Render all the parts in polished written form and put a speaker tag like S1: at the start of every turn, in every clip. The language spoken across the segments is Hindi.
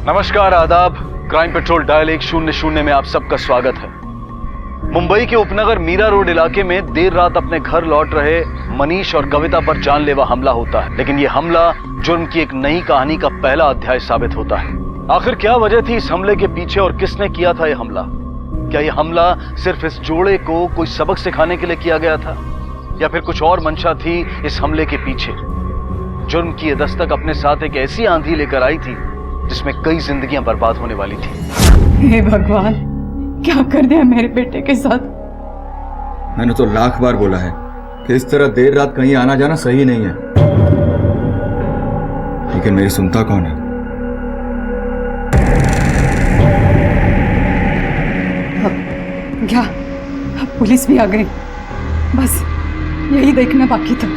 S1: नमस्कार, आदाब। क्राइम पेट्रोल डायल 100 में आप सबका स्वागत है। मुंबई के उपनगर मीरा रोड इलाके में देर रात अपने घर लौट रहे मनीष और कविता पर जानलेवा हमला होता है, लेकिन यह हमला जुर्म की एक नई कहानी का पहला अध्याय साबित होता है। आखिर क्या वजह थी इस हमले के पीछे और किसने किया था यह हमला? क्या यह हमला सिर्फ इस जोड़े को कोई सबक सिखाने के लिए किया गया था, या फिर कुछ और मंशा थी इस हमले के पीछे? जुर्म की यह दस्तक अपने साथ एक ऐसी आंधी लेकर आई थी जिसमें कई जिंदगियां बर्बाद होने वाली थी।
S2: हे भगवान, क्या कर दिया मेरे बेटे के साथ।
S3: मैंने तो लाख बार बोला है कि इस तरह देर रात कहीं आना जाना सही नहीं है, लेकिन मेरी सुनता कौन है?
S2: क्या अब पुलिस भी आ गई? बस यही देखना बाकी था।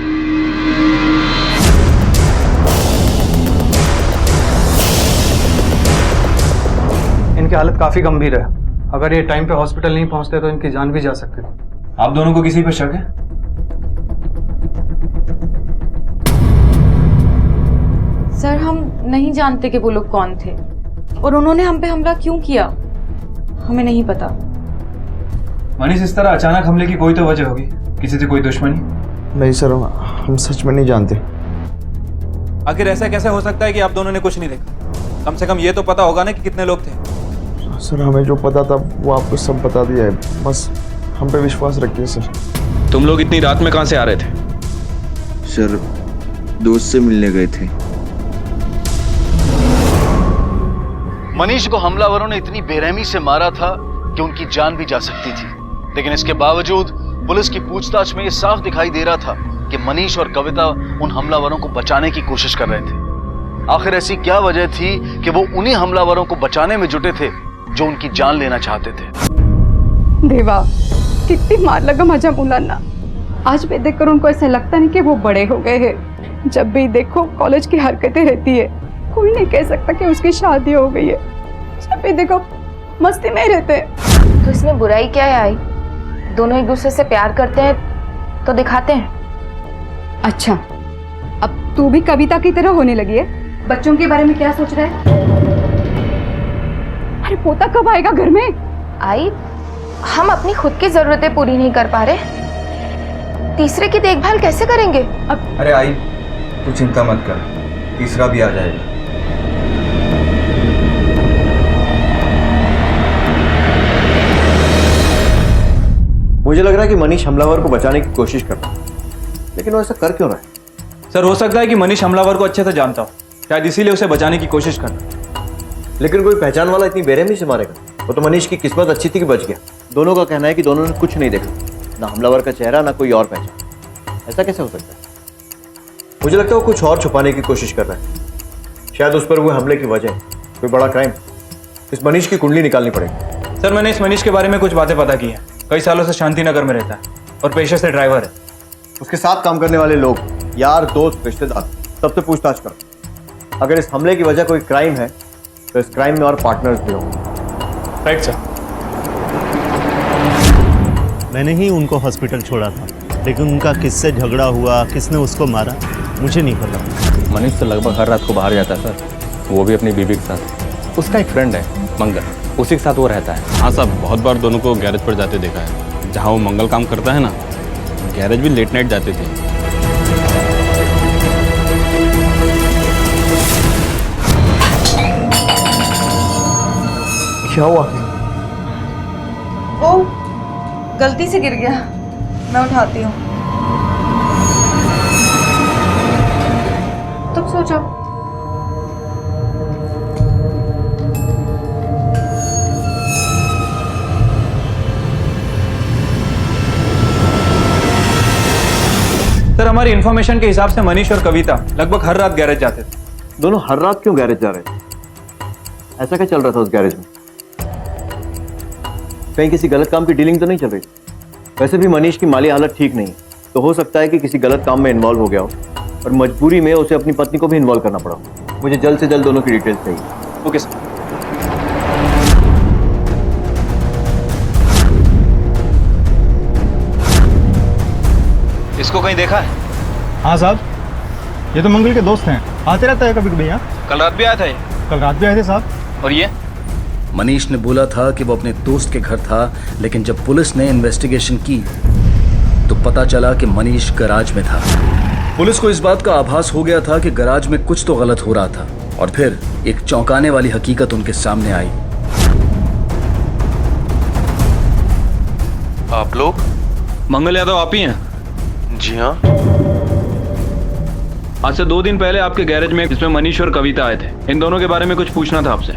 S4: इनकी हालत काफी गंभीर है। अगर ये टाइम पे हॉस्पिटल नहीं पहुंचते तो इनकी जान भी जा सकती थी।
S3: आप दोनों को किसी पे शक है?
S5: सर, हम नहीं जानते कि वो लोग कौन थे और उन्होंने हम पे हमला क्यों किया, हमें नहीं पता।
S3: मनीष, इस तरह अचानक हमले की कोई तो वजह होगी, किसी से कोई दुश्मनी?
S6: नहीं सर, हम सच में नहीं जानते।
S7: आखिर ऐसा कैसे हो सकता है कि आप दोनों ने कुछ नहीं देखा? कम से कम ये तो पता होगा ना कि कितने लोग थे।
S6: सर, हमें जो पता था वो आपको सब बता दिया है, बस हम पे विश्वास रखिए सर।
S8: तुम लोग इतनी रात में कहां से आ रहे थे?
S6: सर, दोस्त से मिलने गए थे।
S1: मनीष को हमलावरों ने इतनी बेरहमी से मारा था कि उनकी जान भी जा सकती थी, लेकिन इसके बावजूद पुलिस की पूछताछ में यह साफ दिखाई दे रहा था कि मनीष और कविता उन हमलावरों को बचाने की कोशिश कर रहे थे। आखिर ऐसी क्या वजह थी कि वो उन्हीं हमलावरों को बचाने में जुटे थे जो उनकी जान लेना चाहते थे?
S2: देवा, कितनी मार लगा माझ्या मुलांना। आज भी देखकर उनको ऐसा लगता नहीं कि वो बड़े हो गए हैं। जब भी देखो कॉलेज की हरकतें रहती है, कोई नहीं कह सकता कि उसकी शादी हो गई है। जब भी देखो मस्ती में ही रहते हैं।
S5: तो इसमें बुराई क्या है आई? दोनों एक दूसरे से प्यार करते हैं तो दिखाते हैं।
S2: अच्छा, अब तू भी कविता की तरह होने लगी है। बच्चों के बारे में क्या सोच रहा है? अरे पोता कब आएगा घर में?
S5: आई, हम अपनी खुद की जरूरतें पूरी नहीं कर पा रहे, तीसरे की देखभाल कैसे करेंगे? अब
S3: अरे आई, तू चिंता मत कर, तीसरा भी आ जाएगा।
S9: मुझे लग रहा है कि मनीष हमलावर को बचाने की कोशिश कर रहा है, लेकिन वो ऐसा कर क्यों रहा है?
S7: सर, हो सकता है कि मनीष हमलावर को अच्छे से जानता हो, शायद इसीलिए उसे बचाने की कोशिश कर रहा है।
S9: लेकिन कोई पहचान वाला इतनी बेरहमी से मारेगा? वो तो मनीष की किस्मत अच्छी थी कि बच गया। दोनों का कहना है कि दोनों ने कुछ नहीं देखा, ना हमलावर का चेहरा ना कोई और पहचान। ऐसा कैसे हो सकता है? मुझे लगता है वो कुछ और छुपाने की कोशिश कर रहा है। शायद उस पर हुए हमले की वजह कोई बड़ा क्राइम। इस मनीष की कुंडली निकालनी पड़ेगी।
S7: सर, मैंने इस मनीष के बारे में कुछ बातें पता की हैं। कई सालों से शांति नगर में रहता है और पेशे से ड्राइवर है।
S9: उसके साथ काम करने वाले लोग, यार, दोस्त, रिश्तेदार, सबसे पूछताछ करो। अगर इस हमले की वजह कोई क्राइम है तो इस क्राइम में और पार्टनर्स भी होंगे।
S7: Right sir.
S10: मैंने ही उनको हॉस्पिटल छोड़ा था, लेकिन उनका किससे झगड़ा हुआ, किसने उसको मारा, मुझे नहीं पता।
S8: मनीष तो लगभग हर रात को बाहर जाता है सर, वो भी अपनी बीवी के साथ। उसका एक फ्रेंड है मंगल, उसी के साथ वो रहता है। हाँ साहब, बहुत बार दोनों को गैरेज पर जाते देखा है। जहाँ वो मंगल काम करता है ना, गैरेज भी लेट नाइट जाते थे।
S6: क्या हुआ?
S5: वो गलती से गिर गया, मैं उठाती हूँ। तुम सो जाओ।
S7: सर, हमारी इन्फॉर्मेशन के हिसाब से मनीष और कविता लगभग हर रात गैरेज जाते थे।
S9: दोनों हर रात क्यों गैरेज जा रहे थे? ऐसा क्या चल रहा था उस गैरेज में? कहीं किसी गलत काम की डीलिंग तो नहीं चल रही? वैसे भी मनीष की माली हालत ठीक नहीं है, तो हो सकता है कि किसी गलत काम में इन्वॉल्व हो गया हो और मजबूरी में उसे अपनी पत्नी को भी इन्वॉल्व करना पड़ा। मुझे जल्द से जल्द दोनों की डिटेल्स चाहिए।
S7: Okay sir.
S1: इसको कहीं देखा है?
S4: हाँ साहब, ये तो मंगल के दोस्त हैं, आते रहता है कभी कभी यहाँ।
S7: कल रात भी आया था ये?
S4: कल रात भी आए थे साहब।
S8: और ये
S1: मनीष ने बोला था कि वो अपने दोस्त के घर था, लेकिन जब पुलिस ने इन्वेस्टिगेशन की तो पता चला कि मनीष गैराज में था। पुलिस को इस बात का आभास हो गया था कि गैराज में कुछ तो गलत हो रहा था, और फिर एक चौंकाने वाली हकीकत उनके सामने आई।
S8: आप लोग? मंगल यादव आप ही हैं?
S11: जी हाँ।
S8: आज से 2 दिन पहले आपके गैरेज में जिसमें मनीष और कविता आए थे, इन दोनों के बारे में कुछ पूछना था आपसे।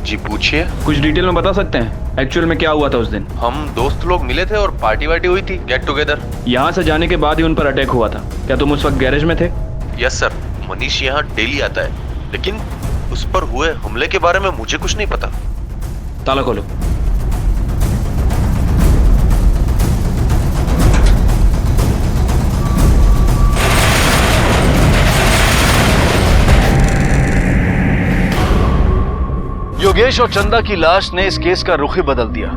S11: जी पूछिए।
S8: कुछ डिटेल में बता सकते हैं एक्चुअल में क्या हुआ था उस दिन?
S11: हम दोस्त लोग मिले थे और पार्टी वार्टी हुई थी, गेट टुगेदर।
S8: यहाँ से जाने के बाद ही उन पर अटैक हुआ था। क्या तुम उस वक्त गैरेज में थे?
S11: यस सर, मनीष यहाँ डेली आता है, लेकिन उस पर हुए हमले के बारे में मुझे कुछ नहीं पता।
S8: ताला खोलो।
S1: योगेश और चंदा की लाश ने इस केस का रुख ही बदल दिया।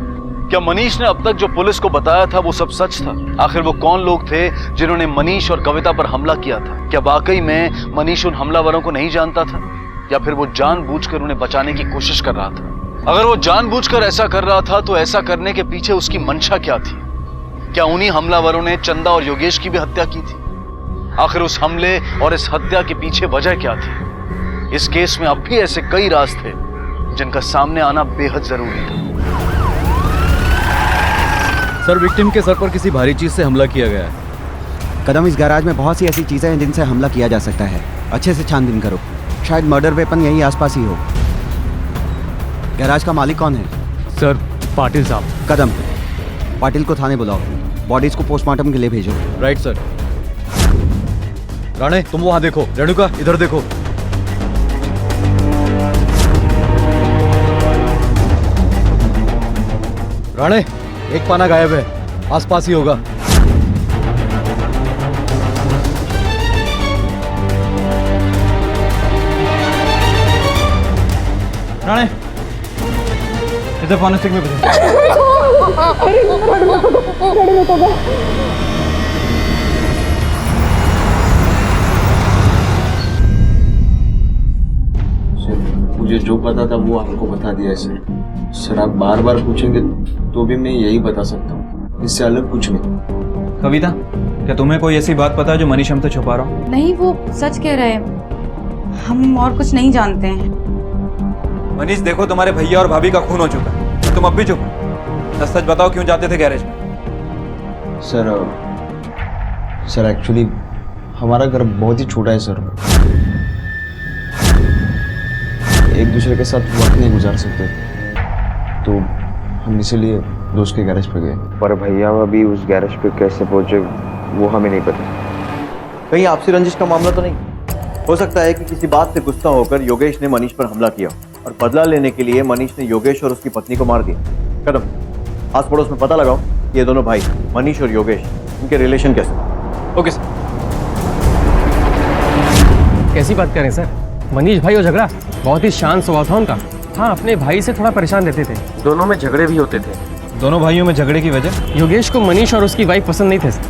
S1: क्या मनीष ने अब तक जो पुलिस को बताया था वो सब सच था? आखिर वो कौन लोग थे जिन्होंने मनीष और कविता पर हमला किया था? क्या वाकई में मनीष उन हमलावरों को नहीं जानता था, या फिर वो जानबूझकर उन्हें बचाने की कोशिश कर रहा था? अगर वो जानबूझकर ऐसा कर रहा था तो ऐसा करने के पीछे उसकी मंशा क्या थी? क्या उन्हीं हमलावरों ने चंदा और योगेश की भी हत्या की थी? आखिर उस हमले और इस हत्या के पीछे वजह क्या थी? इस केस में अब भी ऐसे कई राज थे जिनका सामने आना बेहद जरूरी था।
S3: सर, विक्टिम के सर पर किसी भारी चीज से हमला किया गया है।
S12: कदम, इस गैराज में बहुत सी ऐसी चीजें हैं जिनसे हमला किया जा सकता है। अच्छे से छानबीन करो, शायद मर्डर वेपन यहीं आसपास ही हो। गैराज का मालिक कौन है?
S3: सर, पाटिल साहब।
S12: कदम, पाटिल को थाने बुलाओ, बॉडीज को पोस्टमार्टम के लिए भेजो।
S3: Right sir. राणे, तुम वहां देखो। रेणुका, इधर देखो। राणे, एक पाना गायब है, आसपास ही होगा।
S4: राणे, इधर पानी स्टिक में भेजो।
S6: मुझे जो पता था वो आपको बता दिया सर। सर, आप बार बार पूछेंगे तो भी मैं यही बता सकता हूँ, इससे अलग कुछ नहीं।
S7: कविता, क्या तुम्हें कोई ऐसी बात पता है जो मनीष हमसे छुपा रहा हो?
S5: नहीं, वो सच कह रहे हैं। हम और कुछ नहीं जानते हैं।
S7: मनीष, देखो तुम्हारे भैया और भाभी का खून हो चुका है, तुम अब भी चुप हो। सच बताओ, क्यों जाते थे गैरेज में?
S6: सर एक्चुअली हमारा घर बहुत ही छोटा है सर। एक दूसरे के साथ वक्त नहीं गुजार सकते, तो हम इसीलिए दोस्त के गैरेज पे गए। पर भैया अभी उस गैरेज पे कैसे पहुंचे वो हमें नहीं पता।
S9: कहीं आपसी रंजिश का मामला तो नहीं? हो सकता है कि किसी बात से गुस्सा होकर योगेश ने मनीष पर हमला किया और बदला लेने के लिए मनीष ने योगेश और उसकी पत्नी को मार दिया। कदम, आस पड़ोस में पता लगाओ ये दोनों भाई मनीष और योगेश, इनके रिलेशन कैसे?
S8: Okay sir.
S13: कैसी बात करें सर? मनीष भाई और झगड़ा बहुत ही शांत स्वभाव था उनका। हाँ, अपने भाई से थोड़ा परेशान रहते थे। दोनों में झगड़े भी होते थे।
S7: दोनों भाइयों में झगड़े की वजह?
S13: योगेश को मनीष और उसकी वाइफ पसंद नहीं थे सर।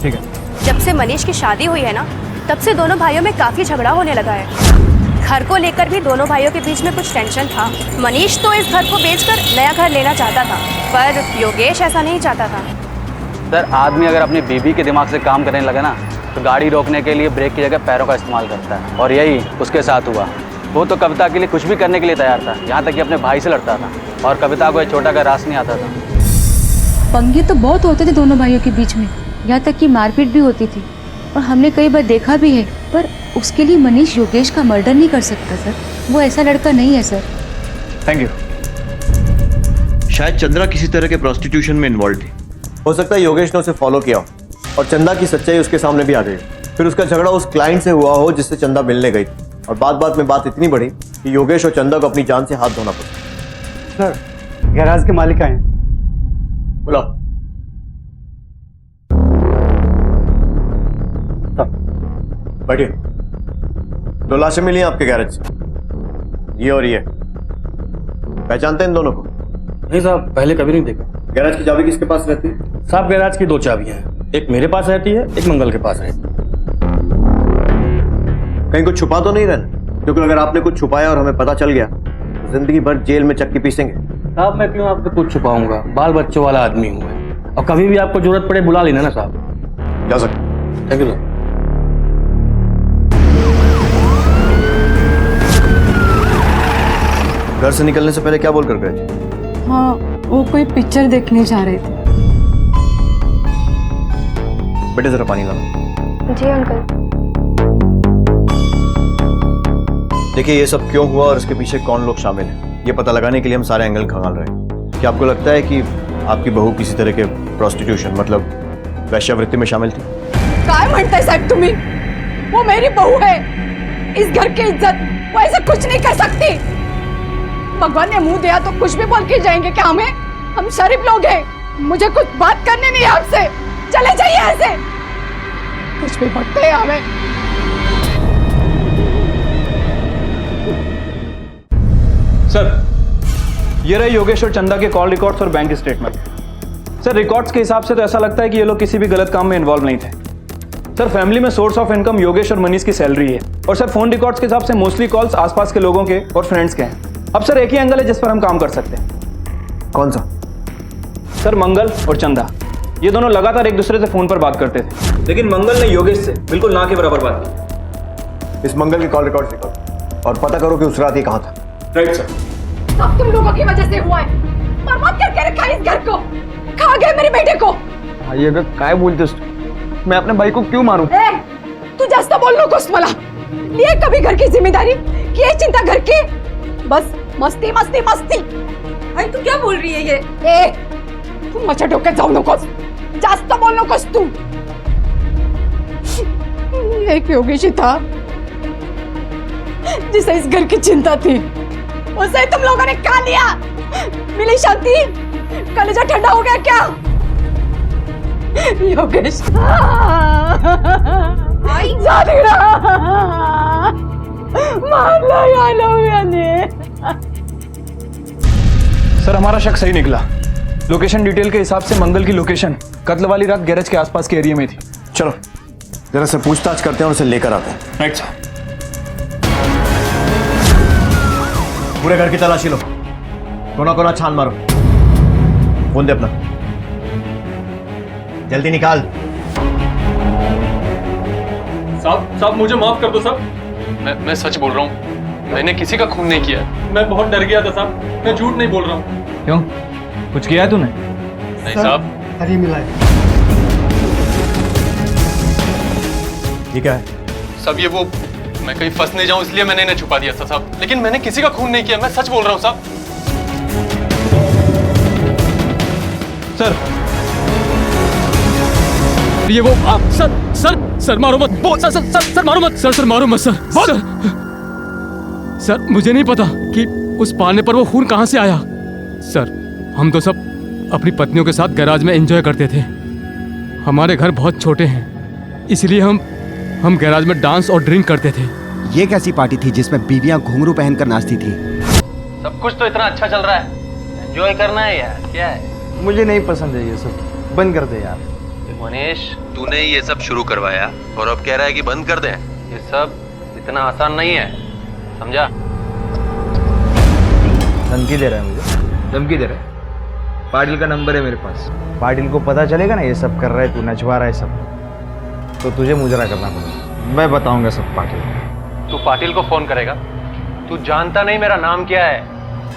S7: ठीक है।
S14: जब से मनीष की शादी हुई है ना, तब से दोनों भाइयों में काफी झगड़ा होने लगा है। घर को लेकर भी दोनों भाइयों के बीच में कुछ टेंशन था। मनीष तो इस घर को बेचकर नया घर लेना चाहता था, पर योगेश ऐसा नहीं चाहता था।
S15: सर, आदमी अगर अपनी बीवी के दिमाग से काम करने लगे ना, तो गाड़ी रोकने के लिए ब्रेक की जगह पैरों का इस्तेमाल करता है, और यही उसके साथ हुआ। वो तो कविता के लिए कुछ भी करने के लिए तैयार था, यहाँ तक कि अपने भाई से लड़ता था, और कविता को एक छोटा का रास नहीं आता था।
S16: पंगे तो बहुत होते थे दोनों भाइयों के बीच में, यहाँ तक कि मारपीट भी होती थी, और हमने कई बार देखा भी है। पर उसके लिए मनीष योगेश का मर्डर नहीं कर सकता सर, वो ऐसा लड़का नहीं है सर।
S7: Thank you.
S9: शायद चंद्रा किसी तरह के प्रोस्टिट्यूशन में इन्वॉल्व थी। हो सकता है योगेश ने उसे फॉलो किया हो और चंदा की सच्चाई उसके सामने भी आ गई। फिर उसका झगड़ा उस क्लाइंट से हुआ हो जिससे चंदा मिलने गई थी, और बात में बात इतनी बढ़ी कि योगेश और चंदा को अपनी जान से हाथ धोना पड़ा।
S4: सर, गैराज के मालिक आए।
S9: बुलाओ। बैठिए। 2 लाशें मिली हैं आपके गैरेज से, ये और ये। पहचानते हैं इन दोनों को?
S13: नहीं साहब, पहले कभी नहीं देखा।
S9: गैराज की चाबी किसके पास रहती है?
S13: साहब, गैराज की 2 चाबियां हैं, एक मेरे पास रहती है, एक मंगल के पास रहती है।
S9: कहीं कुछ छुपा तो नहीं रहना, क्योंकि अगर आपने कुछ छुपाया और हमें पता चल गया जिंदगी भर जेल में चक्की पीसेंगे।
S13: साहब मैं क्यों आपसे कुछ छुपाऊंगा, बाल बच्चों वाला आदमी हूँ मैं, और कभी भी आपको जरूरत पड़े बुला लेना ना साहब।
S9: जा सकते।
S13: Thank you sir.
S9: घर से निकलने से पहले क्या बोल कर गए?
S2: हाँ, वो कोई पिक्चर देखने जा रहे थे।
S9: बेटे जरा पानी लाओ।
S14: जी अंकल।
S9: देखिए ये सब क्यों हुआ और इसके पीछे कौन लोग शामिल हैं, ये पता लगाने के लिए हम सारे एंगल खंगाल रहे हैं। क्या आपको लगता है कि आपकी बहू किसी तरह के प्रोस्टिट्यूशन मतलब वैश्यावृत्ति में शामिल थी?
S2: काय म्हणताय साहब तुम्ही? वो मेरी बहू है, इस घर की इज्जत वो ऐसा कुछ नहीं कर सकती। भगवान ने मुंह दिया तो कुछ भी बोल के जाएंगे क्या हमें? हम शरीफ लोग हैं, मुझे कुछ बात करनी नहीं है आपसे। चले जाइए ऐसे, कुछ भी बोलते हैं हमें।
S4: सर ये रहे योगेश और चंदा के कॉल रिकॉर्ड्स और बैंक स्टेटमेंट। सर रिकॉर्ड्स के हिसाब से तो ऐसा लगता है कि ये लोग किसी भी गलत काम में इन्वॉल्व नहीं थे। सर फैमिली में सोर्स ऑफ इनकम योगेश और मनीष की सैलरी है, और सर फोन रिकॉर्ड्स के हिसाब से मोस्टली कॉल्स आसपास के लोगों के और फ्रेंड्स के हैं। अब सर एक ही एंगल है जिस पर हम काम कर सकते हैं।
S9: कौन सा?
S4: सर मंगल और चंदा ये दोनों लगातार एक दूसरे से फोन पर बात करते थे, लेकिन मंगल ने योगेश से बिल्कुल ना के बराबर बात की।
S9: इस मंगल की कॉल रिकॉर्ड निकालो और पता करो कि उस रात ये कहाँ था।
S4: Right sir.
S2: सब तुम लोगों की वजह से हुआ है। बर्बाद करके रखा है इस घर को, खा गए मेरे बेटे को।
S6: ये काय बोलतेस तू? मैं अपने भाई को क्यों मारूं?
S2: तू जास्त बोल नकोस मला। लिए कभी घर की जिम्मेदारी, किए चिंता घर की, बस मस्ती मस्ती मस्ती। आई तू क्या बोल रही है ये? तू माझ्या डोक्यात जाऊ नकोस, जास्त बोल नकोस तू। एक योगेश था जिसे इस घर की चिंता थी, उसे तुम लोगों ने खा लिया। मिली शांति, कलेजा ठंडा हो गया क्या? योगेश जादूरा मारला याने।
S4: सर हमारा शक सही निकला। लोकेशन डिटेल के हिसाब से मंगल की लोकेशन कत्ल वाली रात गैरेज के आसपास के एरिया में थी।
S9: चलो जरा से पूछताछ करते हैं और उसे लेकर आते हैं।
S4: Right sir.
S9: पूरे घर की तलाशी लो, कोना कोना छान मारो। फोन दे अपना, जल्दी निकाल।
S13: साहब मुझे माफ कर दो साहब। मैं सच बोल रहा हूँ, मैंने किसी का खून नहीं किया। मैं बहुत डर गया था साहब, मैं झूठ नहीं बोल रहा हूँ।
S4: क्यों, कुछ किया है तूने?
S13: नहीं साहब।
S9: हरी मिलाए। ये क्या है?
S13: सब ये वो, मैं कहीं फंस नहीं जाऊं इसलिए मैंने इन्हें छुपा दिया था साहब, लेकिन मैंने किसी का खून नहीं किया। मैं सच बोल रहा हूँ साहब।
S4: सर
S13: ये वो आप सर मारो मत। सर मारो मत। सर मारो मत। सर मुझे नहीं पता कि उस पालने पर वो खून कहां से आया। सर हम तो सब अपनी पत्नियों के साथ गैराज में एंजॉय करते थे। हमारे घर बहुत छोटे हैं, इसलिए हम गैराज में डांस और ड्रिंक करते थे।
S12: ये कैसी पार्टी थी जिसमें बीवियां घुंघरू पहनकर नाचती थी?
S15: सब कुछ तो इतना अच्छा चल रहा है, एंजॉय करना है यार, क्या है?
S6: मुझे नहीं पसंद है ये सब, बंद कर दे यार।
S11: मनीष तूने ये सब शुरू करवाया और अब कह रहा है कि बंद कर दें।
S15: ये सब इतना आसान नहीं है, समझा?
S6: धमकी दे रहा है मुझे? धमकी दे रहा है? पाटिल का नंबर है मेरे पास। पाटिल को पता चलेगा ना ये सब कर रहा है, तू नचवा रहा है सब, तो तुझे मुजरा करना पड़ेगा। मैं बताऊंगा सब पाटिल को।
S15: तू पाटिल को फोन करेगा? तू जानता नहीं मेरा नाम क्या है?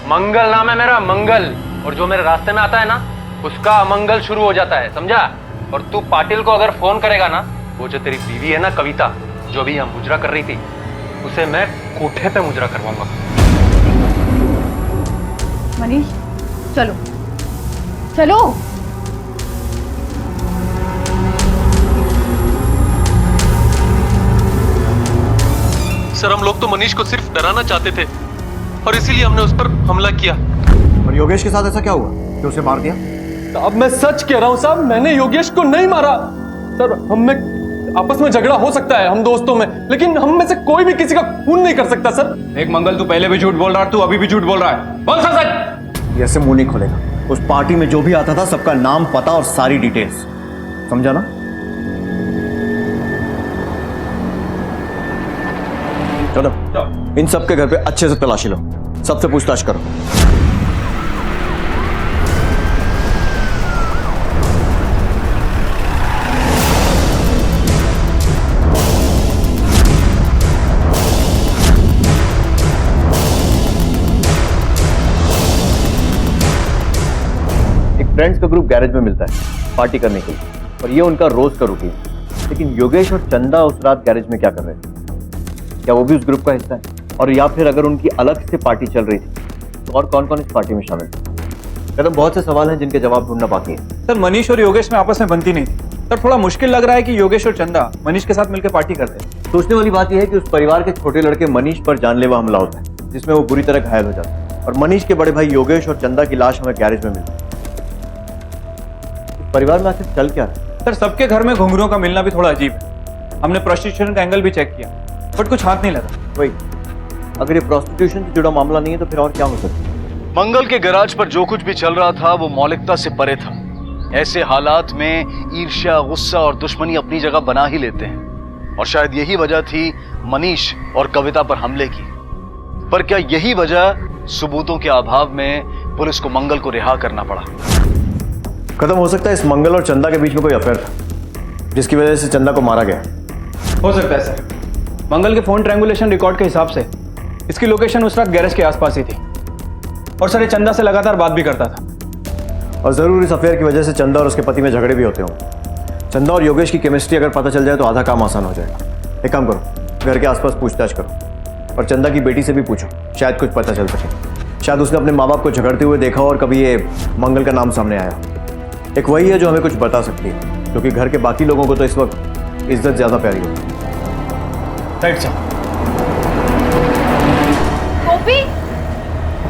S15: मंगल नाम है मेरा, मंगल। और जो मेरे रास्ते में आता है ना, उसका अमंगल शुरू हो जाता है, समझा? और तू पाटिल को अगर फोन करेगा ना, वो जो तेरी बीवी है ना कविता, जो अभी यहाँ मुजरा कर रही थी, उसे मैं कोठे पे मुजरा करवाऊंगा।
S2: मनीष चलो चलो।
S11: सर हम लोग तो मनीष को सिर्फ डराना चाहते थे और इसीलिए हमने उस पर हमला किया।
S9: और योगेश के साथ ऐसा क्या हुआ कि उसे मार दिया?
S13: अब मैं सच कह रहा हूँ साहब, मैंने योगेश को नहीं मारा। सर हम में आपस में झगड़ा हो सकता है हम दोस्तों में, लेकिन हम में से कोई भी किसी का खून नहीं कर सकता सर।
S3: एक मंगल तू पहले भी झूठ बोल रहा है, तू अभी भी झूठ बोल रहा है। बोल सर सच।
S9: ऐसे मुंह नहीं खोलेगा। उस पार्टी में जो भी आता था सबका नाम, पता और सारी डिटेल्स, समझा ना? चलो इन सब के घर पे अच्छे से तलाशी लो, सबसे पूछताछ करो। फ्रेंड्स का ग्रुप गैरेज में मिलता है पार्टी करने के लिए, और ये उनका रोज का रूटीन। लेकिन योगेश और चंदा उस रात गैरेज में क्या कर रहे थे? क्या वो भी उस ग्रुप का हिस्सा है? और या फिर अगर उनकी अलग से पार्टी चल रही थी तो और कौन कौन इस पार्टी में शामिल थे? कदम, बहुत से सवाल हैं जिनके जवाब ढूंढना बाकी है।
S4: सर मनीष और योगेश में आपस में बनती नहीं थी सर। थोड़ा मुश्किल लग रहा है कि योगेश और चंदा मनीष के साथ मिलकर पार्टी करते हैं।
S9: सोचने वाली बात यह है कि उस परिवार के छोटे लड़के मनीष पर जानलेवा हमला होता है, जिसमें वो बुरी तरह घायल हो जाता है, और मनीष के बड़े भाई योगेश और चंदा की लाश हमें गैरेज में मिलती है। परिवार में आखिर चल क्या रहा है?
S4: सर सबके घर में घुंघरुओं का मिलना भी थोड़ा अजीब है। हमने प्रोस्टिट्यूशन का एंगल भी चेक किया, बट कुछ हाथ नहीं लगा।
S9: वही, अगर ये प्रोस्टिट्यूशन से जुड़ा मामला नहीं है तो फिर और क्या हो सकता है?
S1: मंगल के गैराज पर जो कुछ भी चल रहा था वो मौलिकता से परे था। ऐसे हालात में ईर्ष्या, गुस्सा और दुश्मनी अपनी जगह बना ही लेते हैं, और शायद यही वजह थी मनीष और कविता पर हमले की। पर क्या यही वजह सबूतों के अभाव में पुलिस को मंगल को रिहा करना पड़ा?
S9: खत्म हो सकता है इस मंगल और चंदा के बीच में कोई अफेयर था जिसकी वजह से चंदा को मारा गया।
S4: हो सकता है सर। मंगल के फोन ट्रायंगुलेशन रिकॉर्ड के हिसाब से इसकी लोकेशन उस रात गैरेज के आसपास ही थी, और सर ये चंदा से लगातार बात भी करता था।
S9: और जरूर इस अफेयर की वजह से चंदा और उसके पति में झगड़े भी होते होंगे। चंदा और योगेश की केमिस्ट्री अगर पता चल जाए तो आधा काम आसान हो जाएगा। एक काम करो, घर के आसपास पूछताछ करो, और चंदा की बेटी से भी पूछो, शायद कुछ पता चल सके। शायद उसने अपने माँ बाप को झगड़ते हुए देखा हो और कभी ये मंगल का नाम सामने आया। एक वही है जो हमें कुछ बता सकती है, क्योंकि घर के बाकी लोगों को तो इस वक्त इज्जत ज्यादा प्यारी होती है।
S4: Right sir.
S14: गोपी,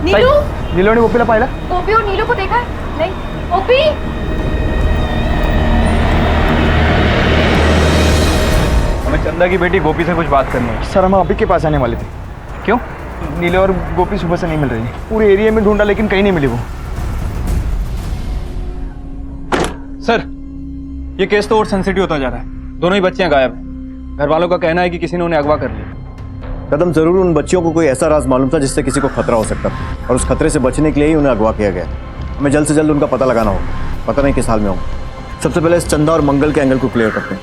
S14: नीलू,
S6: नीलू ने गोपीला पाहिला?
S14: गोपी और नीलू को देखा? नहीं। गोपी,
S4: हमें चंदा की बेटी गोपी से कुछ बात करनी है।
S6: सर हम अभी के पास आने वाले थे।
S4: क्यों?
S6: नीलू और गोपी सुबह से नहीं मिल रही है। पूरे एरिया में ढूंढा लेकिन कहीं नहीं मिली वो।
S4: सर ये केस तो और सेंसिटिव होता जा रहा है। दोनों ही बच्चियां गायब हैं। घर वालों का कहना है कि किसी ने उन्हें अगवा कर लिया।
S9: कदम, जरूर उन बच्चियों को कोई ऐसा राज मालूम था जिससे किसी को खतरा हो सकता था, और उस खतरे से बचने के लिए ही उन्हें अगवा किया गया। हमें जल्द से जल्द उनका पता लगाना होगा। पता नहीं किस हाल में होगा। सबसे पहले इस चंदा और मंगल के एंगल को क्लियर करते हैं।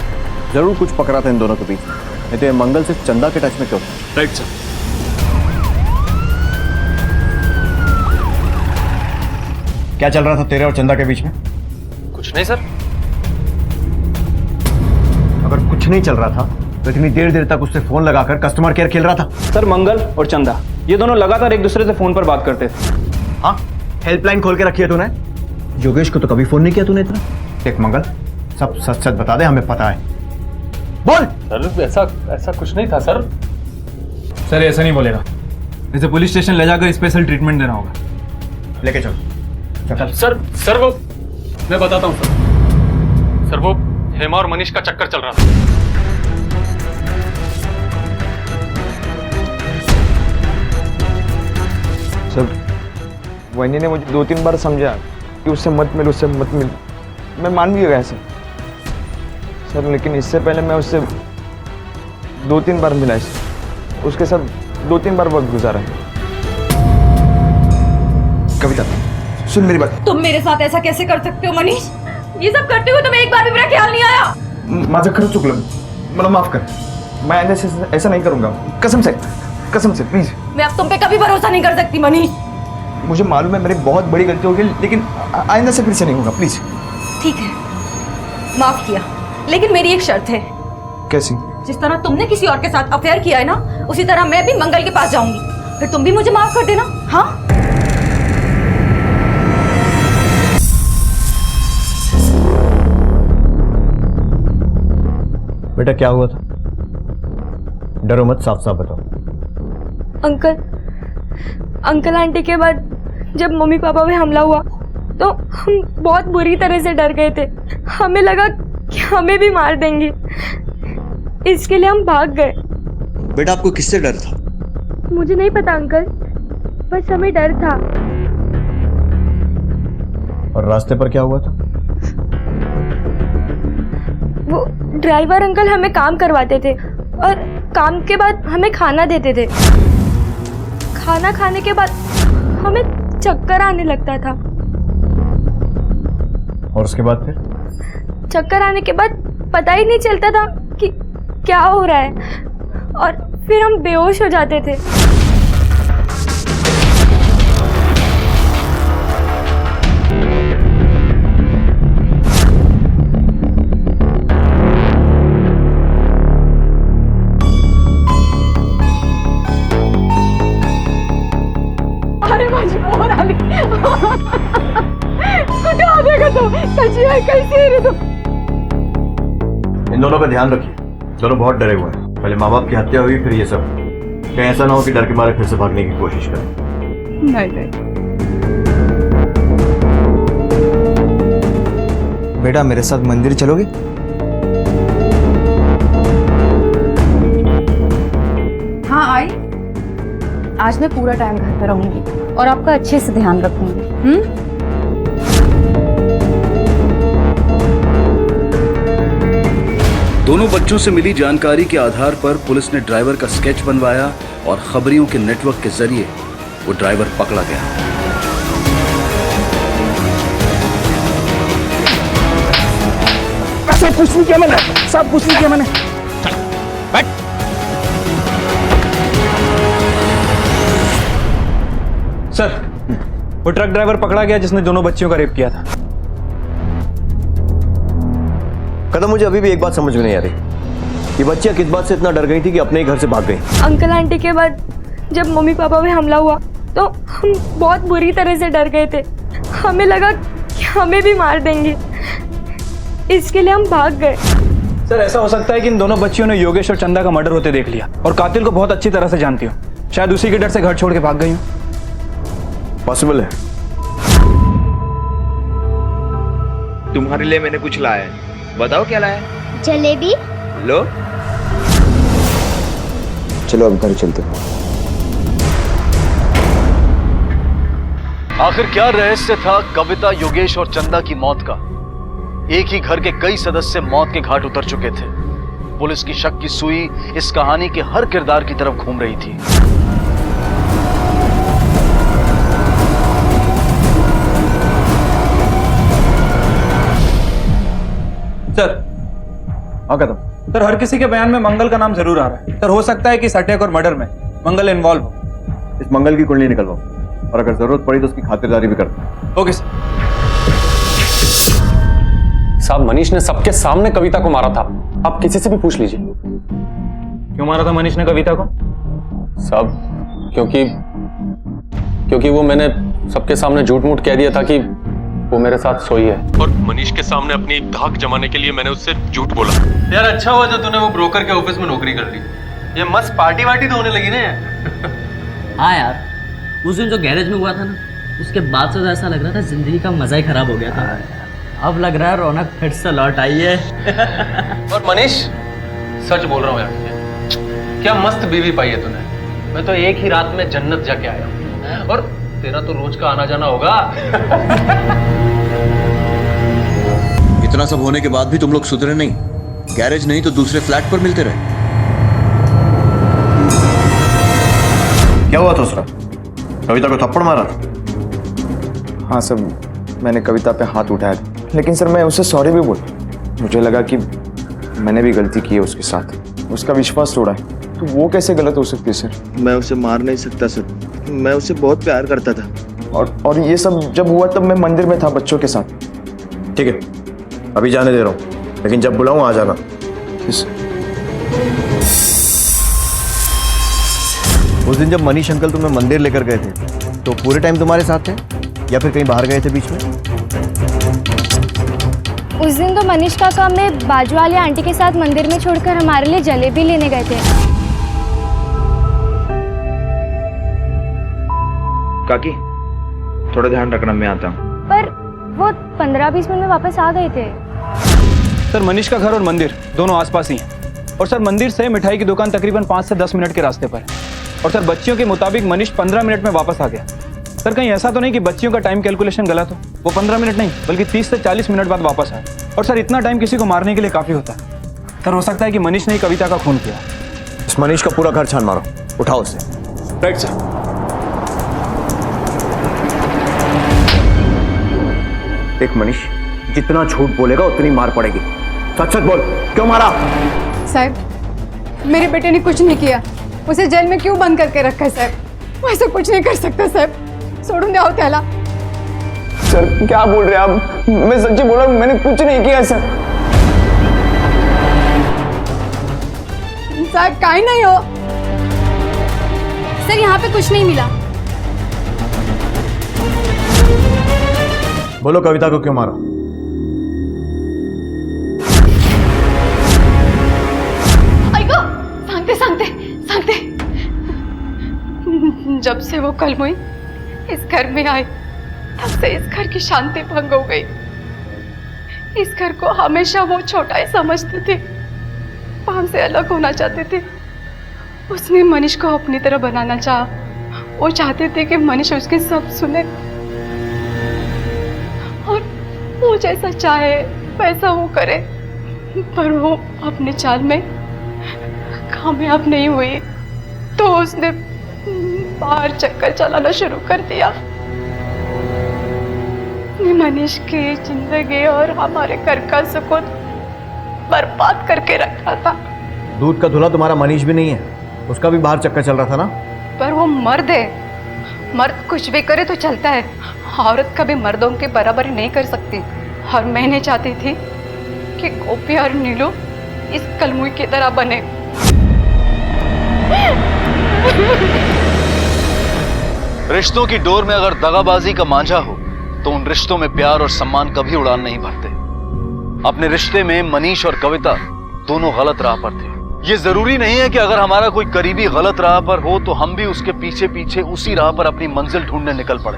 S9: जरूर कुछ पकड़ा था इन दोनों के बीच, नहीं तो ये मंगल सिर्फ चंदा के टच में क्यों था?
S4: Right sir.
S9: क्या चल रहा था तेरे और चंदा के बीच में?
S15: कुछ नहीं सर।
S9: अगर कुछ नहीं चल रहा था तो इतनी देर देर तक उससे फोन लगाकर कस्टमर केयर खेल रहा था।
S4: सर मंगल और चंदा ये दोनों लगातार एक दूसरे से फोन पर बात करते थे।
S9: हाँ, हेल्पलाइन खोल के रखी है तूने? योगेश को तो कभी फोन नहीं किया तूने इतना? देख मंगल, सब सच सच बता दे, हमें पता है। बोल।
S15: सर ऐसा कुछ नहीं था सर।
S4: सर ऐसा नहीं बोलेगा, इसे पुलिस स्टेशन ले जाकर स्पेशल ट्रीटमेंट देना होगा।
S9: लेके चलो।
S13: सर सर वो मैं बताता हूँ सर वो हेमा और मनीष का चक्कर चल रहा था।
S6: सर वनी ने मुझे 2-3 बार समझा कि उससे मत मिल, उससे मत मिल। मैं मान भी गया सर, लेकिन इससे पहले मैं उससे 2-3 बार मिला। उसके साथ 2-3 बार वक्त गुजारा है।
S9: कविता सुन मेरी बात।
S14: तुम मेरे साथ ऐसा कैसे कर सकते हो मनीष? ये सब करते हुए तुम्हें एक बार भी मेरा ख्याल नहीं आया?
S6: माझं खरंच चुकलं, मला माफ कर। मैं ऐसा नहीं करूंगा, कसम से प्लीज।
S14: मैं अब तुम पे कभी भरोसा नहीं कर सकती मनीष।
S6: मुझे मालूम है मेरी बहुत बड़ी गलती होगी, लेकिन आइंदा से फिर से नहीं होगा, प्लीज।
S14: ठीक है, माफ किया, लेकिन मेरी एक शर्त है।
S6: कैसी?
S14: जिस तरह तुमने किसी और के साथ अफेयर किया है ना, उसी तरह मैं भी मंगल के पास जाऊंगी, फिर तुम भी मुझे माफ कर देना। हाँ?
S9: बेटा क्या हुआ था? डरो मत, साफ साफ बताओ।
S16: अंकल आंटी के बाद जब मम्मी पापा पे हमला हुआ तो हम बहुत बुरी तरह से डर गए थे। हमें लगा कि हमें भी मार देंगे, इसके लिए हम भाग गए।
S9: बेटा आपको किससे डर था?
S16: मुझे नहीं पता अंकल, बस हमें डर था।
S9: और रास्ते पर क्या हुआ था?
S16: वो ड्राइवर अंकल हमें काम करवाते थे और
S17: काम के बाद हमें खाना देते थे। खाना खाने के बाद हमें चक्कर आने लगता था।
S6: और उसके बाद फिर?
S17: चक्कर आने के बाद पता ही नहीं चलता था कि क्या हो रहा है, और फिर हम बेहोश हो जाते थे।
S2: अरे माझी पोर आली. कुठे आले का तू? कशी आहे, कैसी है रे तू?
S9: इन दोनों का ध्यान रखिए, दोनों बहुत डरे हुए हैं। पहले माँ बाप की हत्या हुई, फिर ये सब। कहीं ऐसा ना हो कि डर के मारे फिर से भागने की कोशिश करें।
S2: नहीं नहीं,
S6: बेटा मेरे साथ मंदिर चलोगे?
S5: हाँ आई। आज मैं पूरा टाइम घर पे रहूंगी और आपका अच्छे से ध्यान रखूंगी।
S1: दोनों बच्चों से मिली जानकारी के आधार पर पुलिस ने ड्राइवर का स्केच बनवाया और खबरियों के नेटवर्क के जरिए वो ड्राइवर पकड़ा गया।
S6: सब कुछ नहीं किया मैंने, सब कुछ नहीं किया मैंने। बैठ।
S4: सर, वो ट्रक ड्राइवर पकड़ा गया जिसने दोनों बच्चियों का रेप किया था।
S9: कदम, मुझे अभी भी एक बात समझ में नहीं आ रही, ये बच्चियां किस बात से इतना डर गई थी कि अपने ही घर से भाग गई?
S17: अंकल आंटी के बाद जब मम्मी पापा पे हमला हुआ तो हम बहुत बुरी तरह से डर गए थे। हमें लगा कि हमें भी मार देंगे, इसके लिए हम भाग गए।
S4: सर, ऐसा हो सकता है कि इन दोनों बच्चियों ने योगेश और चंदा का मर्डर होते देख लिया और कातिल को बहुत अच्छी तरह से जानती हो। शायद उसी के डर से घर छोड़ के भाग गई हो।
S9: पॉसिबल है।
S6: तुम्हारे लिए मैंने कुछ लाया है, बताओ क्या लाया?
S17: जलेबी।
S6: लो। चलो अब घर चलते हैं।
S1: आखिर क्या रहस्य था कविता, योगेश और चंदा की मौत का? एक ही घर के कई सदस्य मौत के घाट उतर चुके थे। पुलिस की शक की सुई इस कहानी के हर किरदार की तरफ घूम रही थी।
S4: सर,
S6: हाँ कदम।
S4: सर, हर किसी के बयान में मंगल का नाम जरूर आ रहा है। सर, हो सकता है कि इस अटैक और मर्डर में मंगल इन्वॉल्व हो।
S9: इस मंगल की कुंडली निकलवाओ और अगर जरूरत पड़ी तो उसकी खातिरदारी भी करते।
S4: Okay sir.
S8: साहब, मनीष ने सबके सामने कविता को मारा था। आप किसी से भी पूछ लीजिए।
S4: क्यों मारा था मनीष ने कविता को?
S8: साहब, क्योंकि वो मैंने सबके सामने झूठ मूठ कह दिया था कि वो मेरे साथ सोई है।
S11: और मनीष के सामने अपनी धाक जमाने के लिए मैंने उससे झूठ बोला।
S7: यार अच्छा हुआ जो तूने वो ब्रोकर के ऑफिस में नौकरी कर ली। ये मस्त पार्टी वार्टी तो होने लगी ना यार।
S18: हाँ यार, उस दिन जो गैरेज में हुआ था ना, उसके बाद से ऐसा लग रहा था जिंदगी का मजा ही खराब हो गया था। अब लग रहा है रौनक फिर से लौट आई है।
S7: और मनीष, सच बोल रहा हूँ यार, क्या मस्त बीवी पाई है तूने। मैं तो एक ही रात में जन्नत जाके आया हूँ, और तेरा तो रोज का आना जाना होगा।
S3: इतना सब होने के बाद भी तुम लोग सुधरे नहीं। गैरेज नहीं तो दूसरे फ्लैट पर मिलते रहे।
S9: क्या हुआ था उसका? कविता को थप्पड़ मारा था?
S6: हाँ सर, मैंने कविता पे हाथ उठाया था, लेकिन सर मैं उससे सॉरी भी बोला। मुझे लगा कि मैंने भी गलती की है उसके साथ, उसका विश्वास तोड़ा है, तो वो कैसे गलत हो सकती है सर?
S19: मैं उसे मार नहीं सकता सर, मैं उसे बहुत प्यार करता था।
S6: और ये सब जब हुआ तब मैं मंदिर में था बच्चों के साथ।
S9: ठीक है, अभी जाने दे रहा हूँ, लेकिन जब बुलाऊं आ जाना। उस दिन जब मनीष अंकल तुम्हें मंदिर लेकर गए थे तो पूरे टाइम तुम्हारे साथ थे या फिर कहीं बाहर गए थे बीच में?
S17: उस दिन तो मनीष काका हमें बाजू वाली आंटी के साथ मंदिर में छोड़कर हमारे लिए जलेबी लेने गए थे।
S6: काकी, थोड़ा ध्यान रखना, मैं आता हूँ।
S17: पर वो 15-20 मिनट में वापस आ गए थे।
S4: सर, मनीष का घर और मंदिर दोनों आसपास ही हैं। और सर, मंदिर से मिठाई की दुकान तकरीबन 5 से 10 मिनट के रास्ते पर है। और सर, बच्चियों के मुताबिक मनीष 15 मिनट में वापस आ गया। सर, कहीं ऐसा तो नहीं कि बच्चियों का टाइम कैलकुलेशन गलत हो? वो 15 मिनट नहीं बल्कि 30 से 40 मिनट बाद वापस आए। और सर, इतना टाइम किसी को मारने के लिए काफी होता है। सर, हो सकता है कि मनीष ने ही कविता का खून किया।
S9: उस मनीष का पूरा घर छान मारो, उठाओ उसे।
S4: Right sir.
S9: देख मनीष, जितना झूठ बोलेगा उतनी मार पड़ेगी। सच सच बोल, क्यों मारा?
S2: साहब मेरे बेटे ने कुछ नहीं किया, उसे जेल में क्यों बंद करके रखा है साहब? वो ऐसा कुछ नहीं कर सकता साहब, सोडून द्या त्याला।
S6: सर क्या बोल रहे हैं आप? मैं सच्ची बोल रहा हूँ, मैंने कुछ नहीं किया सर।
S2: साहब काहे नहीं हो?
S14: सर यहाँ पे कुछ नहीं मिला।
S9: बोलो कविता को क्यों मारा?
S2: ऐको सांगते सांगते सांगते, जब से वो कल हुई इस घर में आई तब से इस घर की शांति भंग हो गई। इस घर को हमेशा वो छोटा ही समझते थे, हमसे अलग होना चाहते थे। उसने मनीष को अपनी तरह बनाना चाहा। वो चाहते थे कि मनीष उसके सब सुने और वो जैसा चाहे वैसा वो करे, पर वो अपने चाल में कामयाब नहीं हुई तो उसने बाहर चक्कर चलाना शुरू कर दिया। मनीष की जिंदगी और हमारे घर का सुकून बर्बाद करके रखा था।
S9: दूध का धुला तुम्हारा मनीष भी नहीं है, उसका भी बाहर चक्कर चल रहा था ना।
S2: पर वो मर्द है, मर्द कुछ भी करे तो चलता है, औरत कभी मर्दों के बराबरी नहीं कर सकती। और मैंने चाहती थी कि गोपी और नीलू इस कलमुई की तरह बने।
S1: रिश्तों की डोर में अगर दगाबाजी का मांझा हो तो उन रिश्तों में प्यार और सम्मान कभी उड़ान नहीं भरते। अपने रिश्ते में मनीष और कविता दोनों गलत राह पर थे। ये जरूरी नहीं है कि अगर हमारा कोई करीबी गलत राह पर हो तो हम भी उसके पीछे पीछे उसी राह पर अपनी मंजिल ढूंढने निकल पड़े।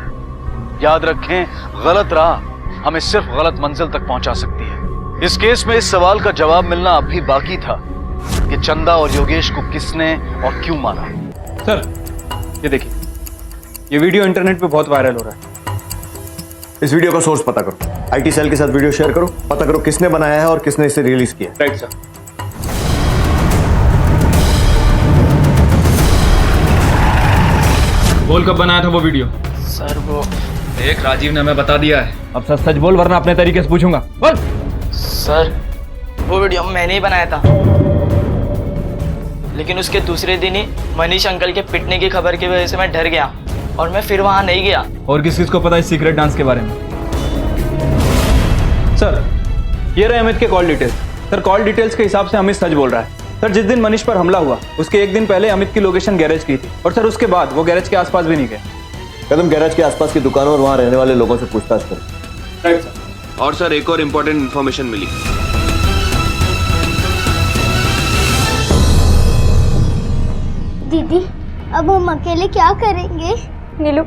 S1: याद रखें, गलत राह हमें सिर्फ गलत मंजिल तक पहुंचा सकती है। इस केस में इस सवाल का जवाब मिलना अब भी बाकी था कि चंदा और योगेश को किसने और क्यों मारा।
S4: सर ये देखिए, ये वीडियो इंटरनेट पे बहुत वायरल हो रहा है।
S9: इस वीडियो का सोर्स पता करो, आईटी सेल के साथ वीडियो शेयर करो, पता करो किसने बनाया है और किसने इसे रिलीज किया।
S4: Right sir.
S8: बोल कब बनाया था वो वीडियो?
S18: सर वो
S8: देख, राजीव ने हमें बता दिया है। अब सच सच बोल वरना अपने तरीके से पूछूंगा। बोल।
S18: सर वो वीडियो मैंने ही बनाया था, लेकिन उसके दूसरे दिन ही मनीष अंकल के पिटने की खबर की वजह से मैं डर गया और मैं फिर वहां नहीं गया।
S4: और किस किस को पता है सीक्रेट डांस के बारे में? सर ये रहे अमित के call details. Sir call details के हिसाब से अमित सच बोल रहा है। सर जिस दिन मनीष पर हमला हुआ उसके एक दिन पहले अमित की लोकेशन गैरेज की थी, और सर उसके बाद वो गैरेज के आसपास भी नहीं गए।
S9: कदम गैरेज के आसपास की दुकानों और वहां रहने वाले लोगों से पूछताछ करो।
S4: Right sir.
S11: और सर एक और इम्पोर्टेंट इन्फॉर्मेशन मिली।
S17: दीदी अब हम अकेले क्या करेंगे? नीलू,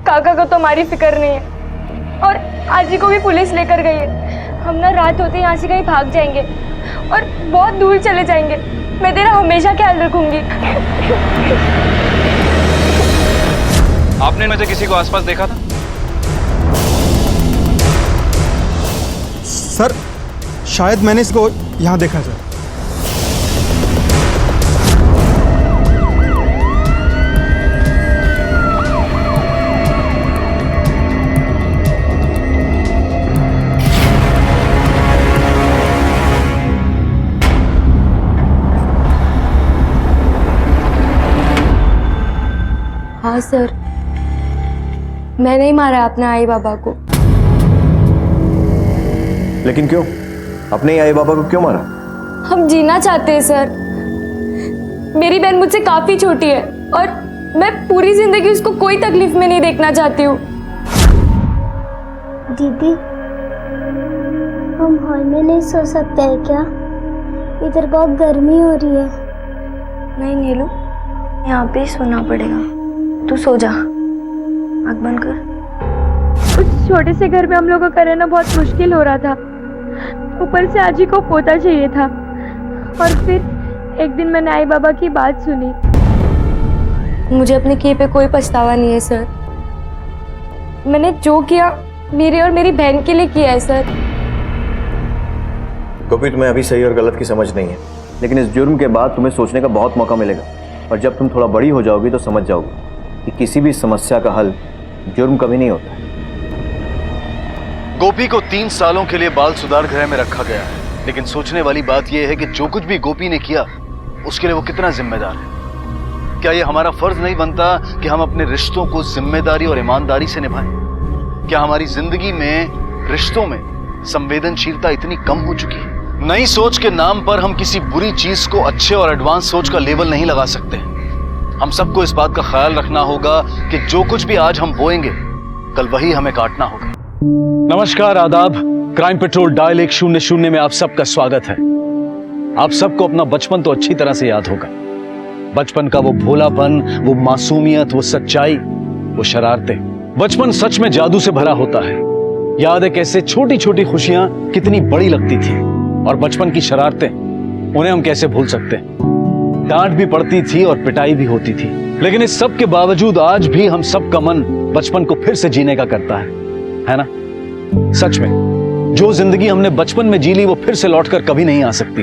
S17: काका को तो हमारी फिक्र नहीं है और आजी को भी पुलिस लेकर गई है। हम ना रात होते यहाँ से कहीं भाग जाएंगे और बहुत दूर चले जाएंगे। मैं तेरा हमेशा ख्याल रखूंगी।
S4: आपने इनमें से किसी को आसपास देखा था?
S6: सर शायद मैंने इसको यहाँ देखा सर।
S17: हाँ सर, मैं नहीं मारा अपने आई बाबा को।
S9: लेकिन क्यों? अपने ही आई बाबा को क्यों मारा?
S17: हम जीना चाहते हैं सर। मेरी बहन मुझसे काफी छोटी है और मैं पूरी जिंदगी उसको कोई तकलीफ में नहीं देखना चाहती हूँ।
S20: दीदी, हम हॉल में नहीं सो सकते हैं क्या? इधर बहुत गर्मी हो रही है।
S17: नहीं नीलू, यहाँ पे ही सोना पड़ेगा। तू सो जा, आँख बंद कर। उस छोटे से घर में हम लोगों का रहना बहुत मुश्किल हो रहा था। ऊपर से आजी को पोता चाहिए था और फिर एक दिन मैंने आई बाबा की बात सुनी। मुझे अपने किए पे कोई पछतावा नहीं है सर। मैंने जो किया मेरे और मेरी बहन के लिए किया है सर।
S9: गोपी, तुम्हें अभी सही और गलत की समझ नहीं है। लेकिन इस जुर्म के बाद तुम्हें सोचने का बहुत मौका मिलेगा, और जब तुम थोड़ा बड़ी हो जाओगी तो समझ जाओगी कि किसी भी समस्या का हल जुर्म कभी नहीं होता है।
S1: गोपी को 3 सालों के लिए बाल सुधार गृह में रखा गया है, लेकिन सोचने वाली बात यह है कि जो कुछ भी गोपी ने किया उसके लिए वो कितना जिम्मेदार है। क्या ये हमारा फर्ज नहीं बनता कि हम अपने रिश्तों को जिम्मेदारी और ईमानदारी से निभाएं? क्या हमारी जिंदगी में रिश्तों में संवेदनशीलता इतनी कम हो चुकी है? नई सोच के नाम पर हम किसी बुरी चीज को अच्छे और एडवांस सोच का लेबल नहीं लगा सकते। हम सबको इस बात का ख्याल रखना होगा कि जो कुछ भी आज हम बोएंगे कल वही हमें काटना होगा। नमस्कार, आदाब। क्राइम पेट्रोल डायल 100 में आप सबका स्वागत है। आप सबको अपना बचपन तो अच्छी तरह से याद होगा। बचपन का वो भोलापन, वो मासूमियत, वो सच्चाई, वो शरारतें। बचपन सच में जादू से भरा होता है। याद है कैसे छोटी छोटी खुशियां कितनी बड़ी लगती थी, और बचपन की शरारतें, उन्हें हम कैसे भूल सकते हैं। डांट भी पड़ती थी और पिटाई भी होती थी, लेकिन इस सब के बावजूद आज भी हम सबका मन बचपन को फिर से जीने का करता है ना? सच में जो जिंदगी हमने बचपन में जी ली वो फिर से लौटकर कभी नहीं आ सकती।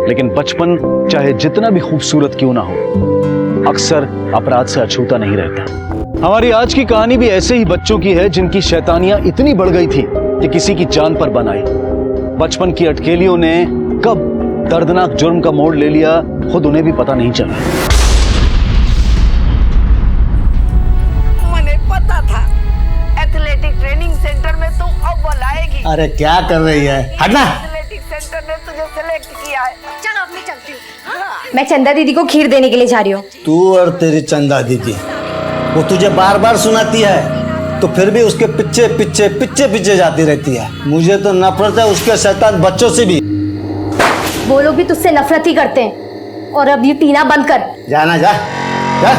S1: लेकिन बचपन चाहे जितना भी खूबसूरत क्यों ना हो, अक्सर अपराध से अछूता नहीं रहता। हमारी आज की कहानी भी ऐसे ही बच्चों की है जिनकी शैतानियां इतनी बढ़ गई थी कि किसी की जान पर बन आई। बचपन की अटकेलियों ने कब दर्दनाक जुर्म का मोड़ ले लिया खुद उन्हें भी पता नहीं चला।
S21: मुझे पता था एथलेटिक ट्रेनिंग सेंटर में तू अव्वल आएगी।
S22: अरे क्या कर रही है, हटना।
S21: एथलेटिक सेंटर ने तुझे सेलेक्ट किया है। चलो अब मैं चलती हूँ।
S17: मैं चंदा दीदी को खीर देने के लिए जा रही हूँ।
S22: तू और तेरी चंदा दीदी, वो तुझे बार बार सुनाती है तो फिर भी उसके पीछे पीछे पीछे पीछे जाती रहती है। मुझे तो नफरत है उसके शैतान बच्चों से भी।
S17: वो लोग भी तुझसे नफरत ही करते हैं, और अब ये पीना बंद कर।
S22: जाना जा, जा।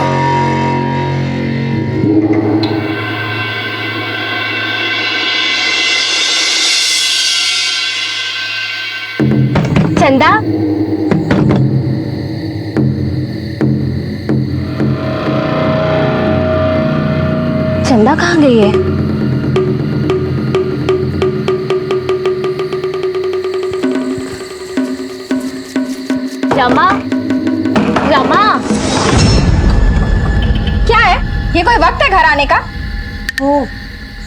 S17: चंदा, चंदा कहाँ गई है? रमा, रमा, क्या है? ये कोई वक्त है घर आने का? ओ,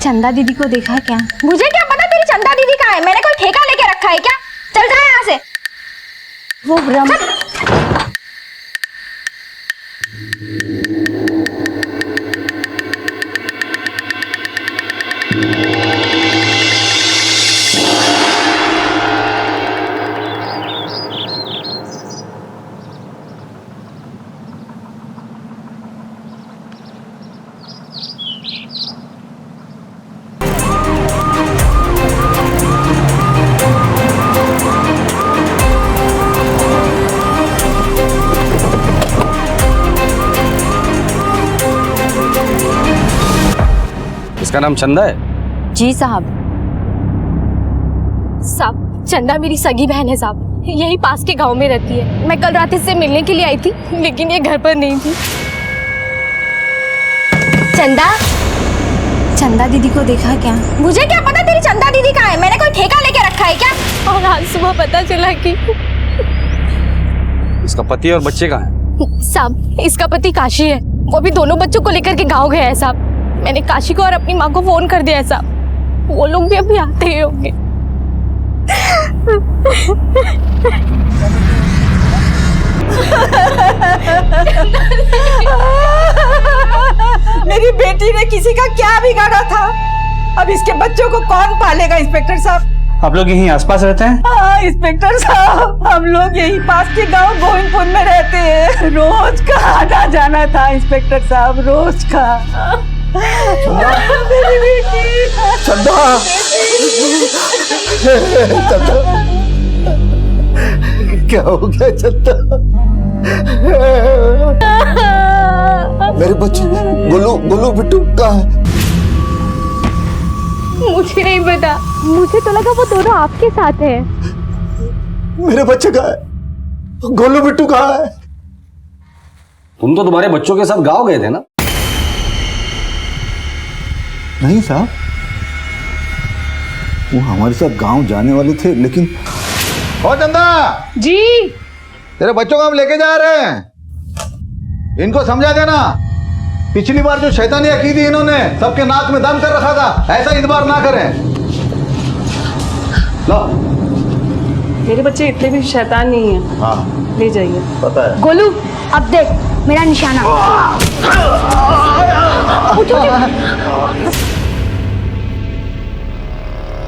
S17: चंदा दीदी को देखा है क्या? मुझे क्या पता तेरी चंदा दीदी कहाँ है? मैंने कोई ठेका लेके रखा है क्या? चल जा यहाँ से। वो
S8: इसका नाम चंदा है?
S17: जी साहब। साहब, चंदा मेरी सगी बहन है साहब, यही पास के गांव में रहती है। मैं कल रात इससे मिलने के लिए आई थी, लेकिन ये घर पर नहीं थी। चंदा, चंदा दीदी को देखा क्या? मुझे क्या पता तेरी चंदा दीदी कहाँ है? मैंने कोई ठेका लेके रखा है क्या? और आज सुबह पता चला कि
S8: इसका पति और बच्चे कहाँ हैं?
S17: साहब, इसका पति काशी है, वो भी दोनों बच्चों को लेकर के गाँव गया है साहब। मैंने काशी को और अपनी माँ को फोन कर दिया है साहब, वो लोग भी अभी आते ही होंगे।
S21: मेरी बेटी ने किसी का क्या बिगाड़ा था? अब इसके बच्चों को कौन पालेगा इंस्पेक्टर साहब?
S4: आप लोग यहीं आसपास रहते हैं?
S21: हाँ इंस्पेक्टर साहब, हम लोग यहीं पास के गांव गोविंदपुर में रहते हैं। रोज का आना जाना था इंस्पेक्टर साहब, रोज का। मेरी बेटी
S22: चंदा, चंदा, क्या हो गया चंदा? मेरे बच्चे गोलू, गोलू बिट्टू कहाँ है?
S17: मुझे नहीं पता, मुझे तो लगा वो दोनों आपके साथ हैं।
S22: मेरे बच्चे कहाँ है? गोलू बिट्टू कहाँ है?
S8: तुम तो तुम्हारे बच्चों के साथ गाँव गए थे ना?
S22: नहीं साहब, वो हमारे साथ गांव जाने वाले थे, लेकिन
S10: ओ चंदा
S21: जी।
S10: तेरे बच्चों को हम लेके जा रहे हैं, इनको समझा देना। पिछली बार जो शैतानियां की थी इन्होंने, सबके नाक में दम कर रखा था, ऐसा इस बार ना करें। लो।
S21: मेरे बच्चे इतने भी शैतान नहीं है।
S10: हाँ
S21: ले जाइए।
S10: पता है।
S20: गोलू अब देख मेरा निशाना।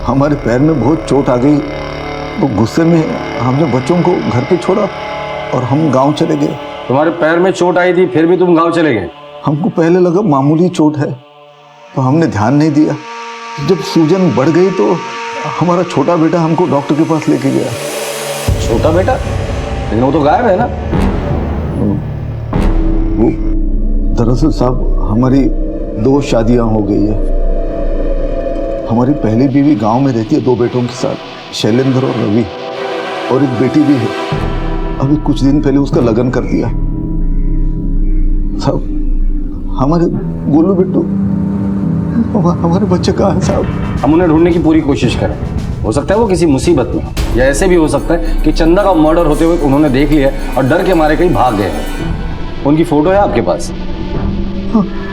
S10: हमारे पैर में बहुत चोट आ गई, तो गुस्से में हमने बच्चों को घर पे छोड़ा और हम गांव चले गए।
S15: तुम्हारे पैर में चोट आई थी फिर भी तुम गांव चले गए?
S10: हमको पहले लगा मामूली चोट है, तो हमने ध्यान नहीं दिया। जब सूजन बढ़ गई तो हमारा छोटा बेटा हमको डॉक्टर के पास लेके गया।
S15: छोटा बेटा? लेकिन वो तो गायब है ना।
S10: वो दरअसल साहब हमारी 2 शादियां हो गई है। हमारी पहली बीवी गांव में रहती है 2 बेटों के साथ, शैलेंद्र और रवि, और एक बेटी भी है। अभी कुछ दिन पहले उसका लगन कर दिया। साहब हमारे गोलू बिट्टू, हमारे बच्चे कहाँ हैं साहब?
S15: हम उन्हें ढूंढने की पूरी कोशिश करें। हो सकता है वो किसी मुसीबत में हो, या ऐसे भी हो सकता है कि चंदा का मर्डर होते हुए उन्होंने देख लिया और डर के मारे कहीं भाग गए। उनकी फोटो है आपके पास?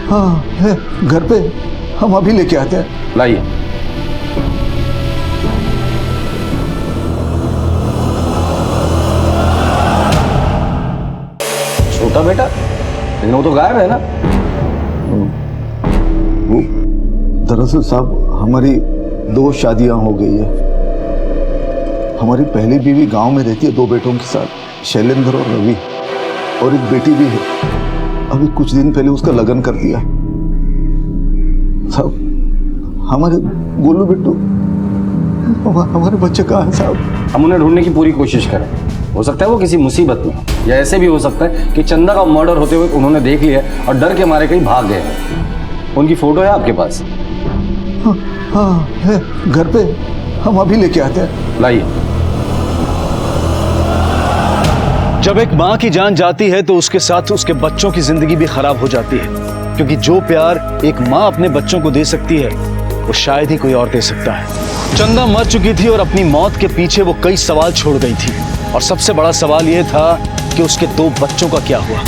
S10: हाँ है घर पे, हम अभी लेके आते हैं।
S15: लाइए। छोटा बेटा? लेकिन वो तो गायब है ना।
S10: वो दरअसल साहब हमारी 2 शादियां हो गई है। हमारी पहली बीवी गांव में रहती है 2 बेटों के साथ, शैलेंद्र और रवि, और एक बेटी भी है। अभी कुछ दिन पहले उसका लगन कर दिया। साहब हमारे गोलू बिट्टू, हमारे बच्चे कहाँ हैं साहब?
S15: हम उन्हें ढूंढने की पूरी कोशिश करें। हो सकता है वो किसी मुसीबत में हो, या ऐसे भी हो सकता है कि चंदा का मर्डर होते हुए उन्होंने देख लिया और डर के मारे कहीं भाग गए। उनकी फोटो है आपके पास?
S10: हाँ है घर पे, हम अभी लेके आते हैं।
S15: लाइए।
S1: जब एक माँ की जान जाती है तो उसके साथ उसके बच्चों की जिंदगी भी खराब हो जाती है, क्योंकि जो प्यार एक माँ अपने बच्चों को दे सकती है वो शायद ही कोई और दे सकता है। चंदा मर चुकी थी और अपनी मौत के पीछे वो कई सवाल छोड़ गई थी, और सबसे बड़ा सवाल यह था कि उसके 2 बच्चों का क्या हुआ।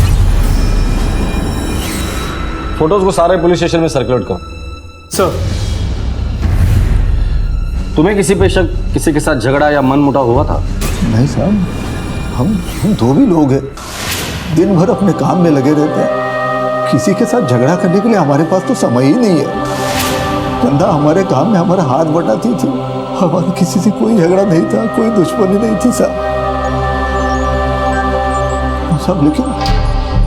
S15: फोटोज को सारे पुलिस स्टेशन में सर्कुलेट करो।
S4: सर।
S15: तुम्हें किसी पे शक, किसी के साथ झगड़ा या मन मुटाव हुआ था?
S10: नहीं साहब, हम 2 भी लोग हैं, दिन भर अपने काम में लगे रहते हैं। किसी के साथ झगड़ा करने के लिए हमारे पास तो समय ही नहीं है। चंदा हमारे काम में हमारा हाथ बटाती थी, हमारा किसी से कोई झगड़ा नहीं था, कोई दुश्मनी नहीं थी साहब। लेकिन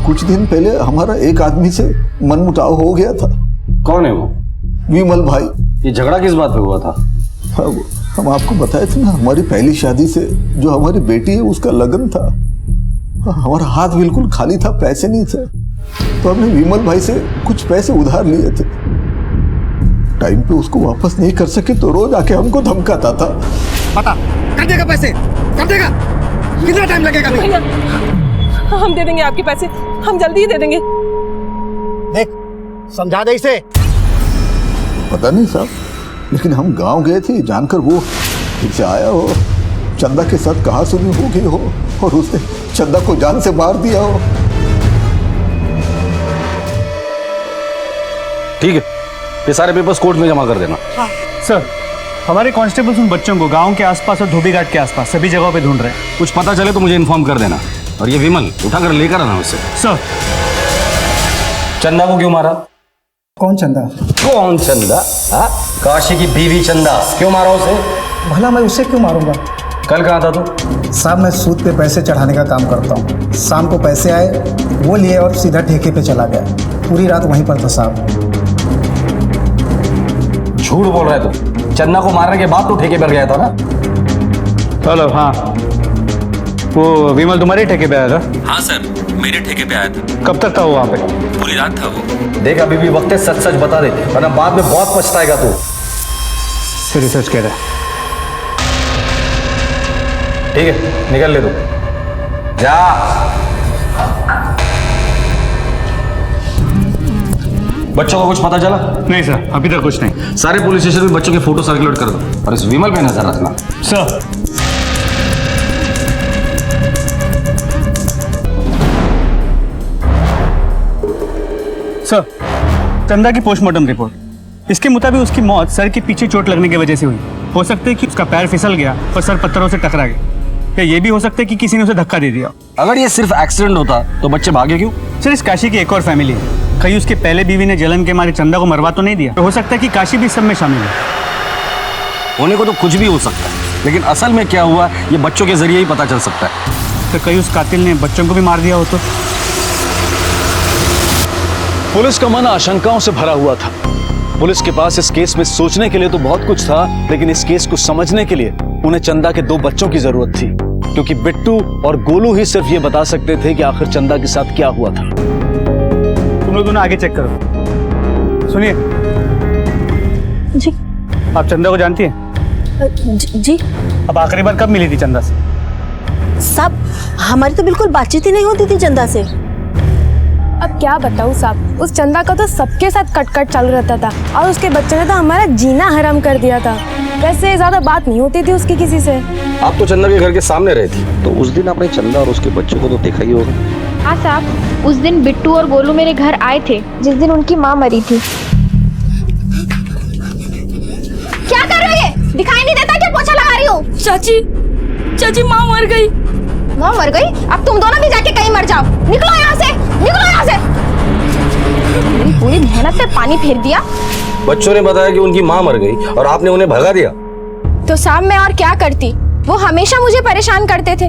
S10: कुछ दिन पहले हमारा एक आदमी से मनमुटाव हो गया था।
S15: कौन है वो?
S10: विमल भाई।
S15: ये झगड़ा किस बात पे हुआ था?
S10: हम आपको बताए थे ना, हमारी पहली शादी से जो हमारी बेटी है उसका लगन था। हमारा हाथ बिल्कुल खाली था, पैसे नहीं थे, तो हमने विमल भाई से कुछ पैसे उधार लिए थे। टाइम पे उसको वापस नहीं कर सके तो रोज आके हमको धमकाता था।
S21: बता, कर देगा पैसे? कर देगा? कितना टाइम लगेगा? भैया हम दे देंगे आपके पैसे, हम जल्दी ही दे देंगे।
S10: देख समझा दे इसे। पता नहीं साहब, लेकिन हम गांव गए थे, जानकर वो फिर से आया हो, चंदा के साथ कहा सुनी हो गई हो और उसने चंदा को जान से मार दिया हो।
S15: ठीक है, ये सारे पेपर्स कोर्ट में जमा कर देना।
S4: सर, हमारे कांस्टेबल्स उन बच्चों को गांव के आसपास और धोबी घाट के आसपास सभी जगहों पे ढूंढ रहे हैं।
S15: कुछ पता चले तो मुझे इन्फॉर्म कर देना। और ये विमल उठाकर लेकर आना उससे।
S4: सर।
S15: चंदा को क्यों मारा?
S21: कौन चंदा?
S15: कौन चंदा? काशी की बीवी चंदा, क्यों मारा उसे?
S21: भला मैं उसे क्यों मारूंगा?
S15: कल कहाँ था तू?
S21: साहब मैं सूद पे पैसे चढ़ाने का काम करता हूँ। शाम को पैसे आए, वो लिए और सीधा ठेके पे चला गया। पूरी रात वहीं पर था साहब।
S15: झूठ बोल रहा है तू। चंदा को मारने के बाद तो ठेके पर गया था ना?
S4: हेलो। हाँ, वो विमल तुम्हारे ठेके पे आया था?
S8: हाँ सर, मेरे ठेके पे आया था।
S4: कब तक था वो वहाँ पे?
S8: पूरी रात था वो।
S15: देख अभी भी वक्त है, सच सच बता दे, वरना बाद में बहुत पछताएगा तू।
S4: फिर सच कह रहा है।
S15: ठीक है, निकल ले तू, जा। बच्चों को कुछ पता चला?
S4: नहीं सर, अभी तक कुछ नहीं।
S15: सारे पुलिस स्टेशन में बच्चों के फोटो सर्कुलेट कर दो और इस विमल पे नजर रखना।
S4: सर। सर, चंदा की पोस्टमार्टम रिपोर्ट, इसके मुताबिक उसकी मौत सर के पीछे चोट लगने की वजह से हुई। हो सकता है कि उसका पैर फिसल गया और सर पत्थरों से टकरा गया, या ये भी हो सकता है कि किसी ने उसे धक्का दे दिया।
S12: अगर ये सिर्फ एक्सीडेंट होता तो बच्चे भागे क्यों?
S4: सर, इस काशी की एक और फैमिली है। कहीं उसके पहले बीवी ने जलन के मारे चंदा को मरवा तो नहीं दिया? तो हो सकता है कि काशी भी सब में शामिल है।
S12: होने को तो कुछ भी हो सकता है, लेकिन असल में क्या हुआ ये बच्चों के जरिए ही पता चल सकता है।
S4: तो कहीं उस कातिल ने बच्चों को भी मार दिया हो तो?
S1: पुलिस का मन आशंकाओं से भरा हुआ था। पुलिस के पास इस केस में सोचने के लिए तो बहुत कुछ था, लेकिन इस केस को समझने के लिए उन्हें चंदा के 2 बच्चों की जरूरत थी, क्योंकि बिट्टू और गोलू ही सिर्फ ये बता सकते थे कि आखिर चंदा के साथ क्या हुआ था।
S4: तुम लोग दोनों आगे चेक करो। सुनिए
S21: जी।
S4: आप चंदा को जानती हैं?
S21: जी।
S4: अब आखिरी बार कब मिली थी चंदा से?
S21: साहब, हमारी तो बिल्कुल बातचीत ही नहीं होती थी चंदा से।
S17: अब क्या बताऊँ साहब, उस चंदा का तो सबके साथ कट चल रहता था और उसके बच्चे ने तो हमारा जीना हराम कर दिया था। वैसे ज्यादा बात नहीं होती थी उसकी किसी से।
S12: आप तो चंदा के घर के सामने रहे थी, तो उस दिन आपने चंदा और उसके बच्चों को तो देखा ही होगा।
S13: हाँ साहब, उस दिन बिट्टू और गोलू मेरे घर आए थे
S17: जिस दिन उनकी माँ मरी थी।
S14: क्या कर रही है? दिखाई नहीं देता क्या पोछा लगा रही हो?
S17: चाची माँ मर गई।
S14: माँ मर गई? अब तुम दोनों भी जाके कहीं मर जाओ। निकलो यहाँ से, निकलो यहाँ से। मेरी पूरी मेहनत पे पानी फेर दिया।
S12: बच्चों ने बताया कि उनकी माँ मर गई और आपने उन्हें भगा दिया।
S14: तो साहब मैं और क्या करती? वो हमेशा मुझे परेशान करते थे।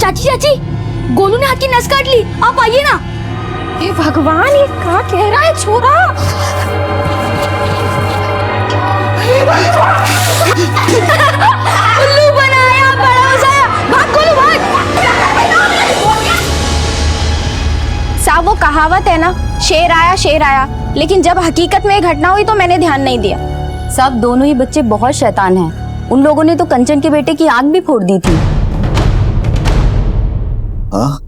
S17: चाची, गोलू ने हाथ की नस काट ली, आप आइए ना।
S14: हे भगवान, ये क्या कह रहा है छोरा?
S17: उल्लू बनाया, बड़ा मजा। भाग गोलू भाग।
S14: साहब वो कहावत है ना, शेर आया, लेकिन जब हकीकत में ये घटना हुई तो मैंने ध्यान नहीं दिया।
S16: सब दोनों ही बच्चे बहुत शैतान हैं। उन लोगों ने तो कंचन के बेटे की आंख भी फोड़ दी थी।
S10: हाँ,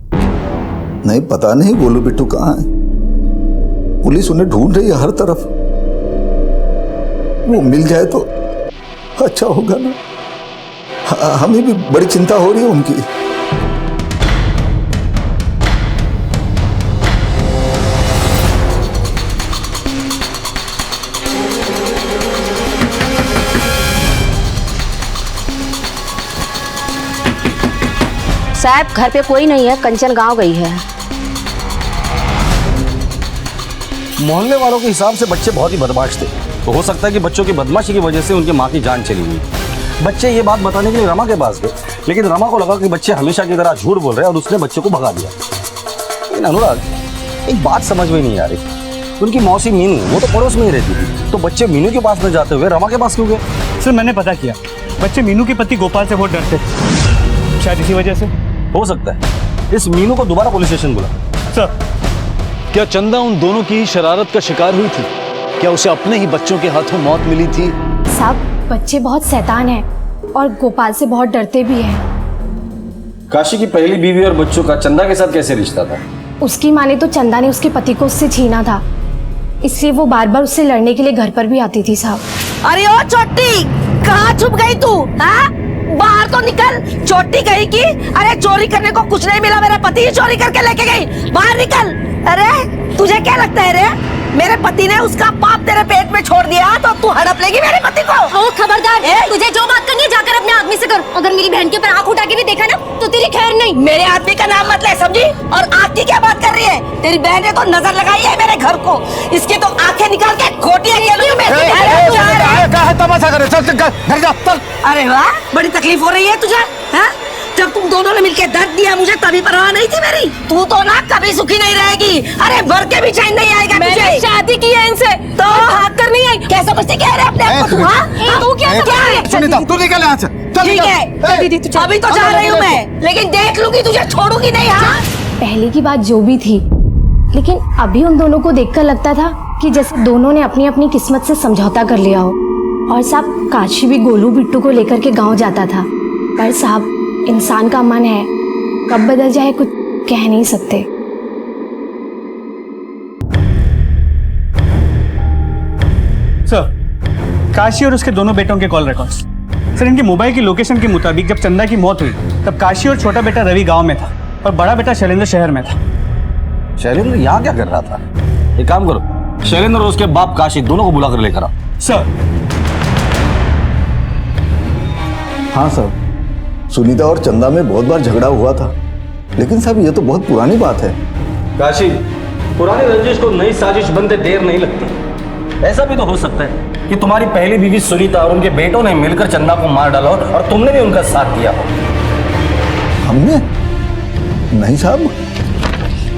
S10: नहीं पता नहीं गोलू बिट्टू कहाँ है। पुलिस उन्हें ढूंढ रही है हर तरफ। वो मिल जाए तो अच्छा होगा ना। हमें भी बड़ी चिंता हो रही है उनकी।
S16: साहब घर पे कोई नहीं है, कंचन गांव गई है।
S12: मोहल्ले वालों के हिसाब से बच्चे बहुत ही बदमाश थे, तो हो सकता है कि बच्चों की बदमाशी की वजह से उनकी माँ की जान चली गई। बच्चे ये बात बताने के लिए रमा के पास गए, लेकिन रमा को लगा कि बच्चे हमेशा की तरह झूठ बोल रहे हैं और उसने बच्चे को भगा दिया। लेकिन अनुराग, एक बात समझ में नहीं आ रही, उनकी मौसी मीनू वो तो पड़ोस में ही रहती थी, तो बच्चे मीनू के पास न जाते हुए रमा के पास क्यों गए?
S4: सर मैंने पता किया, बच्चे मीनू के पति गोपाल से बहुत डरते थे, शायद इसी वजह से।
S12: हो सकता है। इस मीनू को दोबारा पुलिस स्टेशन बुला।
S1: सर, क्या चंदा उन दोनों की शरारत का शिकार हुई थी? क्या उसे अपने ही बच्चों के हाथों मौत मिली थी?
S17: साहब बच्चे बहुत शैतान हैं और गोपाल से बहुत डरते भी हैं।
S12: काशी की पहली बीवी और बच्चों का चंदा के साथ कैसे रिश्ता था?
S17: उसकी माँ ने तो चंदा ने उसके पति को उससे छीना था, इसलिए वो बार बार उससे लड़ने के लिए घर पर भी आती थी। साहब
S21: अरे ओ छोटी, कहाँ छुप गई तू? हाँ, बाहर तो निकल। छोटी गई की? अरे चोरी करने को कुछ नहीं मिला, मेरा पति ही चोरी करके लेके गई। बाहर निकल। अरे तुझे क्या लगता है रे, मेरे पति ने उसका पाप तेरे पेट में छोड़ दिया तो तू हड़प लेगी मेरे पति को?
S14: ओ खबरदार, तुझे जो बात करनी है जाकर अपने आदमी से कर। अगर मेरी बहन के ऊपर आंख उठा के भी देखा ना तो तेरी खैर नहीं।
S21: मेरे आदमी का नाम मत ले, समझी? और आँख की क्या बात कर रही है? तेरी बहन ने तो नजर लगाई है मेरे घर को, इसकी तो आंखें निकाल के खोटियां
S12: तमाशा करे। चल घर जा, चल।
S21: अरे वाह, बड़ी तकलीफ हो रही है तुझे? हाँ? जब तुम दोनों ने मिलकर दर्द दिया मुझे तभी परवाह नहीं थी मेरी। तू तो ना कभी सुखी नहीं रहेगी। अरे मर के भी चैन नहीं आएगा तुझे।
S17: मैंने शादी की है इनसे तो भाग कर नहीं आई।
S21: कैसे बचती कह रहे अपने आप को? तू हाँ, तू क्या
S12: सुनीता, तू निकल यहाँ से।
S21: ठीक है दीदी, तू अभी तो जा रही हूँ मैं, लेकिन देख लूंगी तुझे, छोड़ूंगी नहीं। हाँ,
S17: पहले की बात जो भी थी, लेकिन अभी उन दोनों को देखकर लगता था कि जैसे दोनों ने अपनी अपनी किस्मत से समझौता कर लिया हो। और साहब काशी भी गोलू बिट्टू को लेकर के गांव जाता था, पर साहब इंसान का मन है, कब बदल जाए कुछ कह नहीं सकते।
S4: सर, काशी और उसके दोनों बेटों के कॉल रिकॉर्ड्स। सर, इनके मोबाइल की लोकेशन के मुताबिक जब चंदा की मौत हुई तब काशी और छोटा बेटा रवि गांव में था और बड़ा बेटा शैलेंद्र शहर में था।
S12: शैलेंद्र यहाँ क्या कर रहा था? एक काम करो, शैलेंद्र और उसके बाप काशी दोनों को बुला कर लेकर आओ।
S4: सर।
S10: हाँ सर, सुनीता और चंदा में बहुत बार झगड़ा हुआ था, लेकिन साहब ये तो बहुत पुरानी बात है।
S12: काशी, पुरानी रंजिश को नई साजिश बनते देर नहीं लगती। ऐसा भी तो हो सकता है कि तुम्हारी पहली बीवी सुनीता और उनके बेटों ने मिलकर चंदा को मार डाला हो और तुमने भी उनका साथ दिया हो।
S10: हमने? नहीं साहब।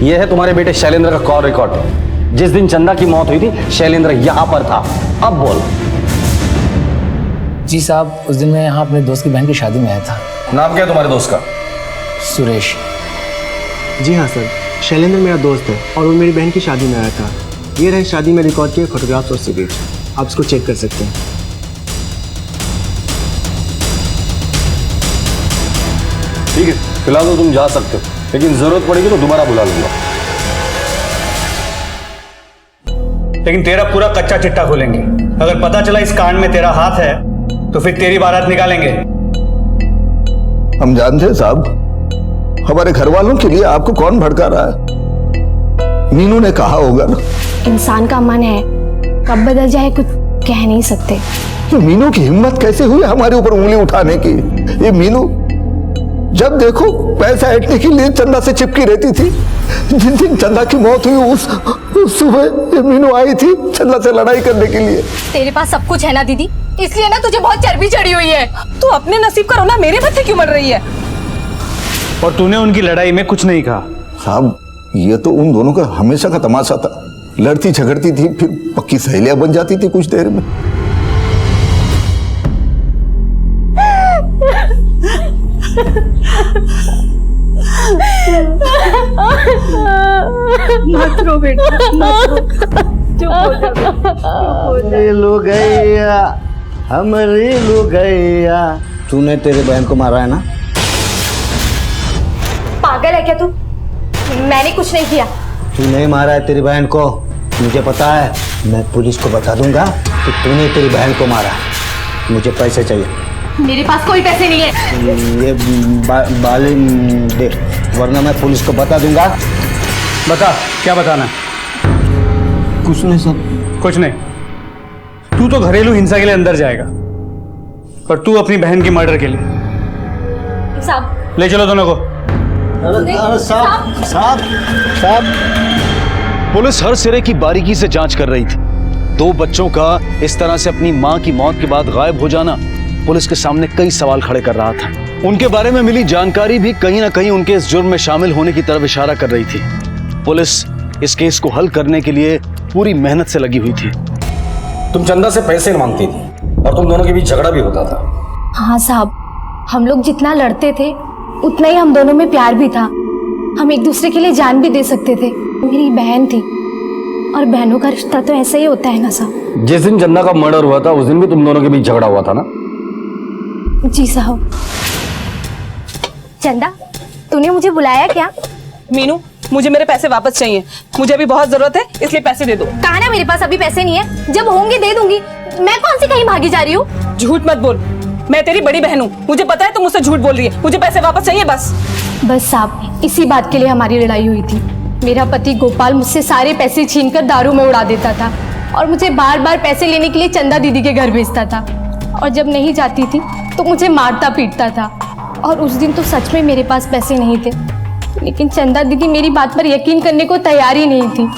S12: यह है तुम्हारे बेटे शैलेंद्र का कॉल रिकॉर्ड। जिस दिन चंदा की मौत हुई थी शैलेंद्र यहाँ पर था। अब बोल।
S5: जी साहब, उस दिन मैं यहाँ अपने दोस्त की बहन की शादी में आया था।
S12: नाम क्या है तुम्हारे दोस्त का?
S5: सुरेश।
S7: जी हाँ सर, शैलेंद्र मेरा दोस्त है और वो मेरी बहन की शादी में आया था। ये रहे शादी में रिकॉर्ड किए फोटोग्राफ्स और सिगरेट, आप इसको चेक कर सकते हैं।
S12: ठीक है, फिलहाल तो तुम जा सकते हो, लेकिन जरूरत पड़ेगी तो दोबारा बुला लूंगा।
S23: लेकिन तेरा पूरा कच्चा चिट्ठा खोलेंगे। अगर पता चला इस कांड में तेरा हाथ है तो फिर तेरी बारात निकालेंगे।
S10: हम जानते हैं साहब, हमारे घर वालों के लिए आपको कौन भड़का रहा है? मीनू ने कहा होगा ना।
S17: इंसान का मन है, कब बदल जाए कुछ कह नहीं सकते।
S10: तो मीनू की हिम्मत कैसे हुई हमारे ऊपर उंगली उठाने की? ये मीनू जब देखो पैसा ऐंठने के लिए चंदा से चिपकी रहती थी। जिस दिन चंदा की मौत हुई उस सुबह ये मीनू आई थी चंदा से लड़ाई करने के लिए।
S21: तेरे पास सब कुछ है ना दीदी, इसलिए ना तुझे बहुत चर्बी चढ़ी हुई है।
S2: तू अपने नसीब का रोना मेरे मत्थे क्यों मर रही है?
S23: और तूने उनकी लड़ाई में कुछ नहीं कहा।
S10: साहब, ये तो उन दोनों का हमेशा का तमाशा था। लड़ती झगड़ती थी, फिर पक्की सहेलियां बन जाती थी कुछ देर में।
S2: मत रो बेटा, मत रो। चुप हो जा, चुप हो जा।
S22: लो गैया, हमारी लो गैया। तूने तेरे बहन को मारा है ना?
S21: पागल है क्या तू? मैंने कुछ नहीं किया।
S22: तू नहीं मारा है तेरी बहन को, मुझे पता है। मैं पुलिस को बता दूंगा कि तूने तेरी बहन को मारा। मुझे पैसे चाहिए।
S21: मेरे पास कोई पैसे नहीं है।
S22: ये बाली दे, वरना मैं पुलिस को बता दूंगा।
S23: बता, क्या बताना?
S22: कुछ नहीं सर।
S23: कुछ नहीं। तू तो घरेलू हिंसा के लिए अंदर जाएगा और तू अपनी बहन की मर्डर के लिए।
S21: साहब,
S23: ले चलो दोनों को।
S22: साहब, साहब, साहब।
S1: पुलिस हर सिरे की बारीकी से जांच कर रही थी। दो बच्चों का इस तरह से अपनी मां की मौत के बाद गायब हो जाना पुलिस के सामने कई सवाल खड़े कर रहा था। उनके बारे में मिली जानकारी भी कहीं ना कहीं उनके इस जुर्म में शामिल होने की तरफ इशारा कर रही थी। पुलिस इस केस को हल करने के लिए पूरी मेहनत से लगी हुई थी।
S12: तुम चंदा से पैसे मांगती थी और तुम दोनों के बीच झगड़ा भी होता था।
S17: हाँ साहब, हम लोग जितना लड़ते थे उतना ही हम दोनों में प्यार भी था। हम एक दूसरे के लिए जान भी दे सकते थे। मेरी बहन थी और बहनों का रिश्ता तो ऐसा ही होता है ना साहब।
S12: जिस दिन चंदा का मर्डर हुआ था उस दिन भी तुम दोनों के बीच झगड़ा हुआ था ना?
S17: जी साहब।
S21: चंदा, तूने मुझे बुलाया क्या?
S2: मीनू, मुझे मेरे पैसे वापस चाहिए। मुझे अभी बहुत जरूरत है, इसलिए पैसे दे दो।
S21: कहा ना मेरे पास अभी पैसे नहीं है, जब होंगे दे दूंगी। मैं कौन सी कहीं भागी जा रही हूँ?
S2: झूठ मत बोल, मैं तेरी बड़ी बहन हूँ। मुझे पता है तुम मुझसे झूठ बोल रही है। मुझे पैसे वापस चाहिए बस।
S17: बस साहब, इसी बात के लिए हमारी लड़ाई हुई थी। मेरा पति गोपाल मुझसे सारे पैसे छीनकर दारू में उड़ा देता था और मुझे बार बार पैसे लेने के लिए चंदा दीदी के घर भेजता था। और जब नहीं जाती थी तो मुझे मारता पीटता था। और उस दिन तो सच में मेरे पास पैसे नहीं थे, लेकिन चंदा दीदी मेरी बात पर यकीन करने को तैयार ही नहीं थी।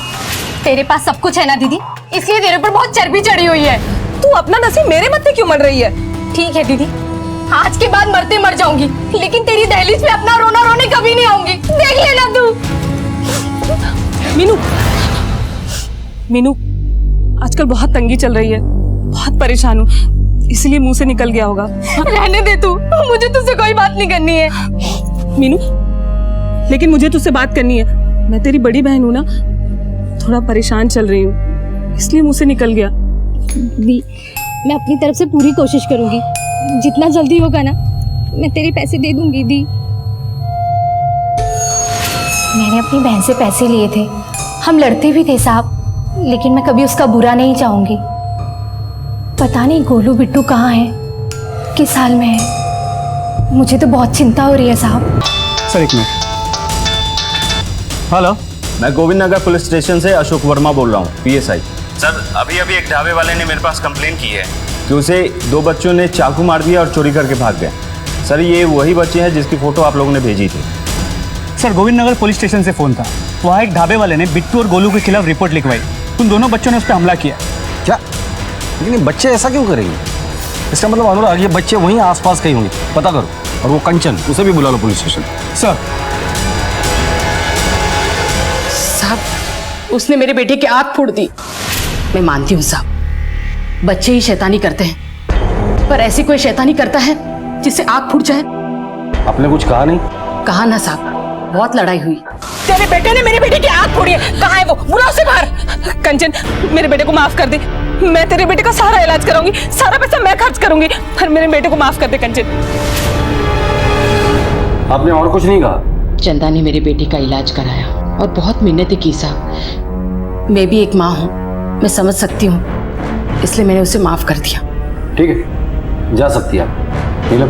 S21: तेरे पास सब कुछ है ना दीदी, इसलिए तेरे पर बहुत चर्बी चढ़ी हुई है।
S2: तू अपना नसीब मेरे मत्थे क्यों मर रही है?
S21: ठीक है दीदी, आज के बाद मरते मर जाऊंगी, लेकिन तेरी दहलीज पे अपना रोना रोने कभी नहीं आऊंगी। देख लेना तू।
S2: मीनू, मीनू, आजकल बहुत तंगी चल रही है, बहुत परेशान हूँ, इसलिए मुंह से निकल गया होगा।
S21: रहने दे तू, मुझे तुझसे कोई बात नहीं करनी है।
S2: मीनू, लेकिन मुझे तुझसे बात करनी है। मैं तेरी बड़ी बहन हूँ ना, थोड़ा परेशान चल रही हूँ, इसलिए मुंह से निकल गया।
S17: दी, मैं अपनी तरफ से पूरी कोशिश करूंगी। जितना जल्दी होगा ना, मैं तेरे पैसे दे दूंगी दी। मैंने अपनी बहन से पैसे लिए थे। हम लड़ते भी थे साहब, लेकिन मैं कभी उसका बुरा नहीं चाहूंगी। पता नहीं गोलू बिट्टू कहाँ है, किस हाल में है। मुझे तो बहुत चिंता हो रही है साहब।
S23: सर एक मिनट। हेलो,
S6: मैं गोविंद नगर पुलिस स्टेशन से अशोक वर्मा बोल रहा हूँ, पीएसआई।
S12: सर अभी अभी एक ढाबे वाले ने मेरे पास कंप्लेन की है
S6: कि उसे 2 बच्चों ने चाकू मार दिया और चोरी करके भाग गए। सर ये वही बच्चे हैं जिसकी फोटो आप लोगों ने भेजी थी।
S23: Sir Govind Nagar police station से फोन था, वहाँ एक ढाबे वाले ने बिट्टू और गोलू के खिलाफ रिपोर्ट लिखवाई। उन दोनों बच्चों ने उस पर हमला किया।
S12: क्या? लेकिन ये बच्चे ऐसा क्यों करेंगे? इसका मतलब अनुराग ये बच्चे वहीं आसपास कहीं होंगे, पता करो। और वो कंचन, उसे भी बुला लो पुलिस स्टेशन।
S23: सर
S21: साहब उसने मेरे बेटे की आंख फोड़ दी। मैं मानती हूँ साहब, बच्चे ही शैतानी करते हैं, पर ऐसी कोई शैतानी करता है जिससे आंख फूट जाए?
S12: आपने कुछ कहा नहीं?
S21: कहा ना साहब, बहुत लड़ाई हुई।
S3: तेरे बेटे ने मेरे बेटे की आंख फोड़ी है, कहाँ है वो? बुला उसे बाहर। कंचन मेरे बेटे को माफ कर दे, मैं तेरे बेटे का सारा इलाज कराऊंगी, सारा पैसा मैं खर्च करूंगी, पर मेरे बेटे को माफ कर दे कंचन।
S12: आपने और कुछ नहीं कहा?
S21: चंदा ने मेरे बेटे का इलाज कराया और बहुत मिन्नतें की साहब। मैं भी एक माँ हूँ, मैं समझ सकती हूँ, इसलिए मैंने उसे माफ कर दिया।
S12: ठीक है, जा सकती है आप। नीलम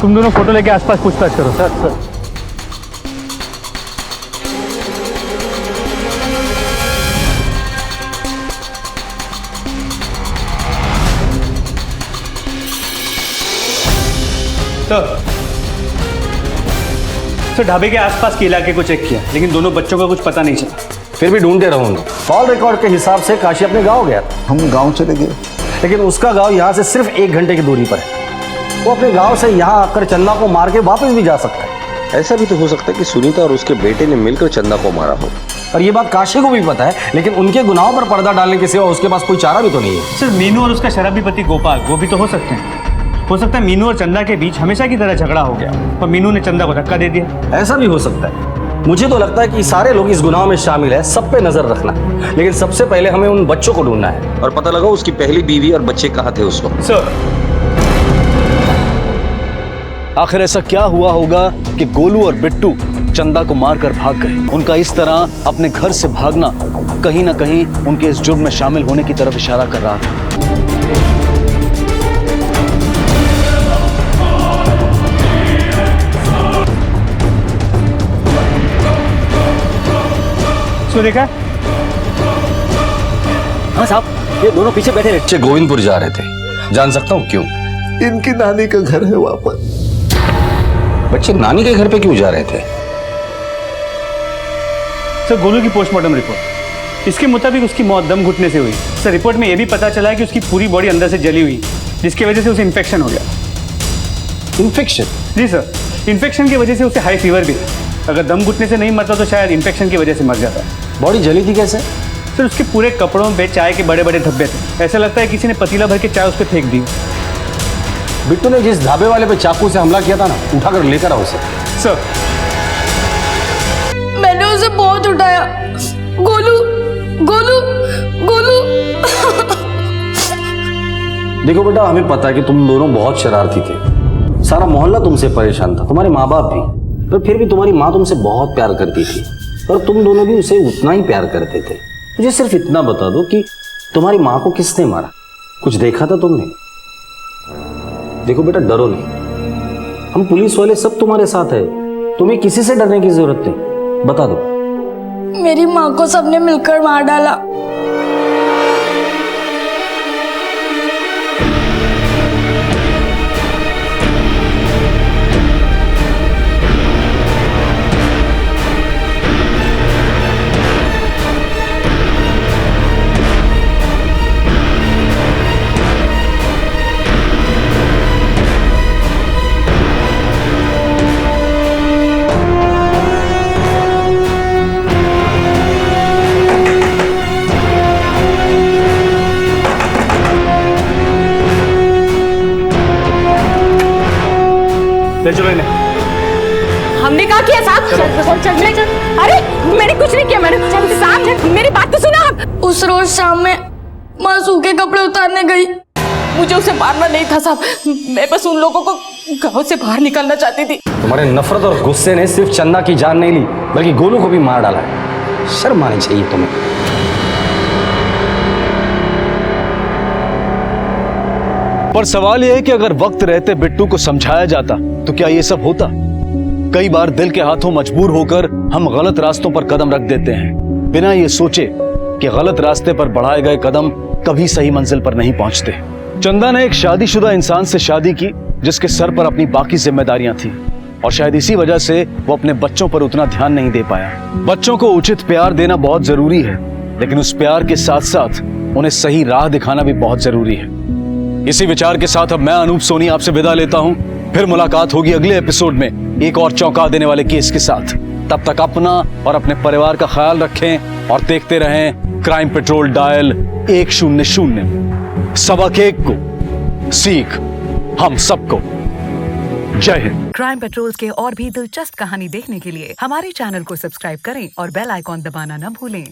S23: तुम दोनों फोटो लेके आसपास पूछताछ करो। सर सर ढाबे के आसपास के इलाके को चेक किया, लेकिन दोनों बच्चों का कुछ पता नहीं चला।
S12: फिर भी ढूंढते रहूंगा। कॉल रिकॉर्ड के हिसाब से काशी अपने गांव गया था।
S10: हम गांव चले गए,
S12: लेकिन उसका गांव यहाँ से सिर्फ 1 घंटे की दूरी पर है। वो अपने गांव से यहाँ आकर चंदा को मार के वापस भी जा सकता है।
S8: ऐसा भी तो हो सकता है कि सुनीता और उसके बेटे ने मिलकर चंदा को मारा हो।
S12: और ये बात काशी को भी पता है, लेकिन उनके गुनाहों पर पर्दा डालने के सिवा उसके पास कोई चारा भी तो नहीं है।
S23: सर मीनू और उसका शराबी पति गोपाल, वो भी तो हो सकते हैं। हो सकता है मीनू और चंदा के बीच हमेशा की तरह झगड़ा हो गया और मीनू ने चंदा को धक्का दे दिया।
S12: ऐसा भी हो सकता है। मुझे तो लगता है कि सारे लोग इस गुनाह में शामिल है, सब पे नजर रखना। लेकिन सबसे पहले हमें उन बच्चों को ढूंढना है
S8: और पता लगा उसकी पहली बीवी और बच्चे कहाँ थे उस वक्त।
S23: सर
S1: आखिर ऐसा क्या हुआ होगा कि गोलू और बिट्टू चंदा को मारकर भाग गए? उनका इस तरह अपने घर से भागना कहीं ना कहीं उनके इस जुर्म में शामिल होने की तरफ इशारा कर रहा था।
S23: देखा?
S12: हाँ साहब, ये दोनों पीछे बैठे बच्चे गोविंदपुर जा रहे थे। जान सकता हूँ क्यों?
S10: इनकी नानी का घर है वहां पर।
S12: बच्चे नानी के घर पे क्यों जा रहे थे?
S23: सर गोलू की पोस्टमार्टम रिपोर्ट, इसके मुताबिक उसकी मौत दम घुटने से हुई। सर रिपोर्ट में यह भी पता चला है कि उसकी पूरी बॉडी अंदर से जली हुई, जिसकी वजह से उसे इन्फेक्शन हो गया।
S12: इन्फेक्शन?
S23: जी सर, इन्फेक्शन की वजह से उसे हाई फीवर भी है। अगर दम घुटने से नहीं मरता तो शायद इन्फेक्शन की वजह से मर जाता।
S12: बॉडी जली थी कैसे?
S23: सर उसके पूरे कपड़ों पे चाय के बड़े बड़े धब्बे थे। ऐसा लगता है किसी ने पतीला भर के चाय उस पर फेंक दी।
S12: बिट्टू ने जिस ढाबे वाले पे चाकू से हमला किया था ना, उठाकर लेकर आओ उसे।
S23: सर
S21: मैंने उसे बहुत उठाया। गोलू गोलू गोलू।
S12: देखो बेटा, हमें पता है कि तुम दोनों बहुत शरारती थे। सारा मोहल्ला तुमसे परेशान था, तुम्हारे माँ बाप भी। पर फिर भी तुम्हारी माँ तुमसे बहुत प्यार करती थी और तुम दोनों भी उसे उतना ही प्यार करते थे। मुझे सिर्फ इतना बता दो कि तुम्हारी माँ को किसने मारा? कुछ देखा था तुमने? देखो बेटा, डरो नहीं, हम पुलिस वाले सब तुम्हारे साथ है। तुम्हें किसी से डरने की जरूरत नहीं। बता दो।
S21: मेरी माँ को सबने मिलकर मार डाला।
S23: चलो इन्हें।
S3: हमने कहा किया साहब। अरे मैंने कुछ नहीं किया मैडम। साहब मेरी बात तो सुना आप।
S21: उस रोज शाम में माँ सूखे कपड़े उतारने गई।
S3: मुझे उसे मारना नहीं था साहब, मैं बस उन लोगों को गांव से बाहर निकालना चाहती थी।
S12: तुम्हारे नफरत और गुस्से ने सिर्फ चंदा की जान नहीं ली, बल्कि गोलू को भी मार डाला है। शर्म आनी चाहिए तुम्हें।
S1: पर सवाल यह है कि अगर वक्त रहते बिट्टू को समझाया जाता तो क्या ये सब होता? कई बार दिल के हाथों मजबूर होकर हम गलत रास्तों पर कदम रख देते हैं, बिना ये सोचे कि गलत रास्ते पर बढ़ाए गए कदम कभी सही मंजिल पर नहीं पहुंचते। चंदा ने एक शादीशुदा इंसान से शादी की जिसके सर पर अपनी बाकी जिम्मेदारियां थी, और शायद इसी वजह से वो अपने बच्चों पर उतना ध्यान नहीं दे पाया। बच्चों को उचित प्यार देना बहुत जरूरी है, लेकिन उस प्यार के साथ साथ उन्हें सही राह दिखाना भी बहुत जरूरी है। इसी विचार के साथ अब मैं अनूप सोनी आपसे विदा लेता हूं। फिर मुलाकात होगी अगले एपिसोड में एक और चौंका देने वाले केस के साथ। तब तक अपना और अपने परिवार का ख्याल रखें और देखते रहें क्राइम पेट्रोल डायल 100। सबक एक को सीख हम सबको। जय हिंद।
S11: क्राइम पेट्रोल के और भी दिलचस्प कहानी देखने के लिए हमारे चैनल को सब्सक्राइब करें और बेल आइकॉन दबाना न भूलें।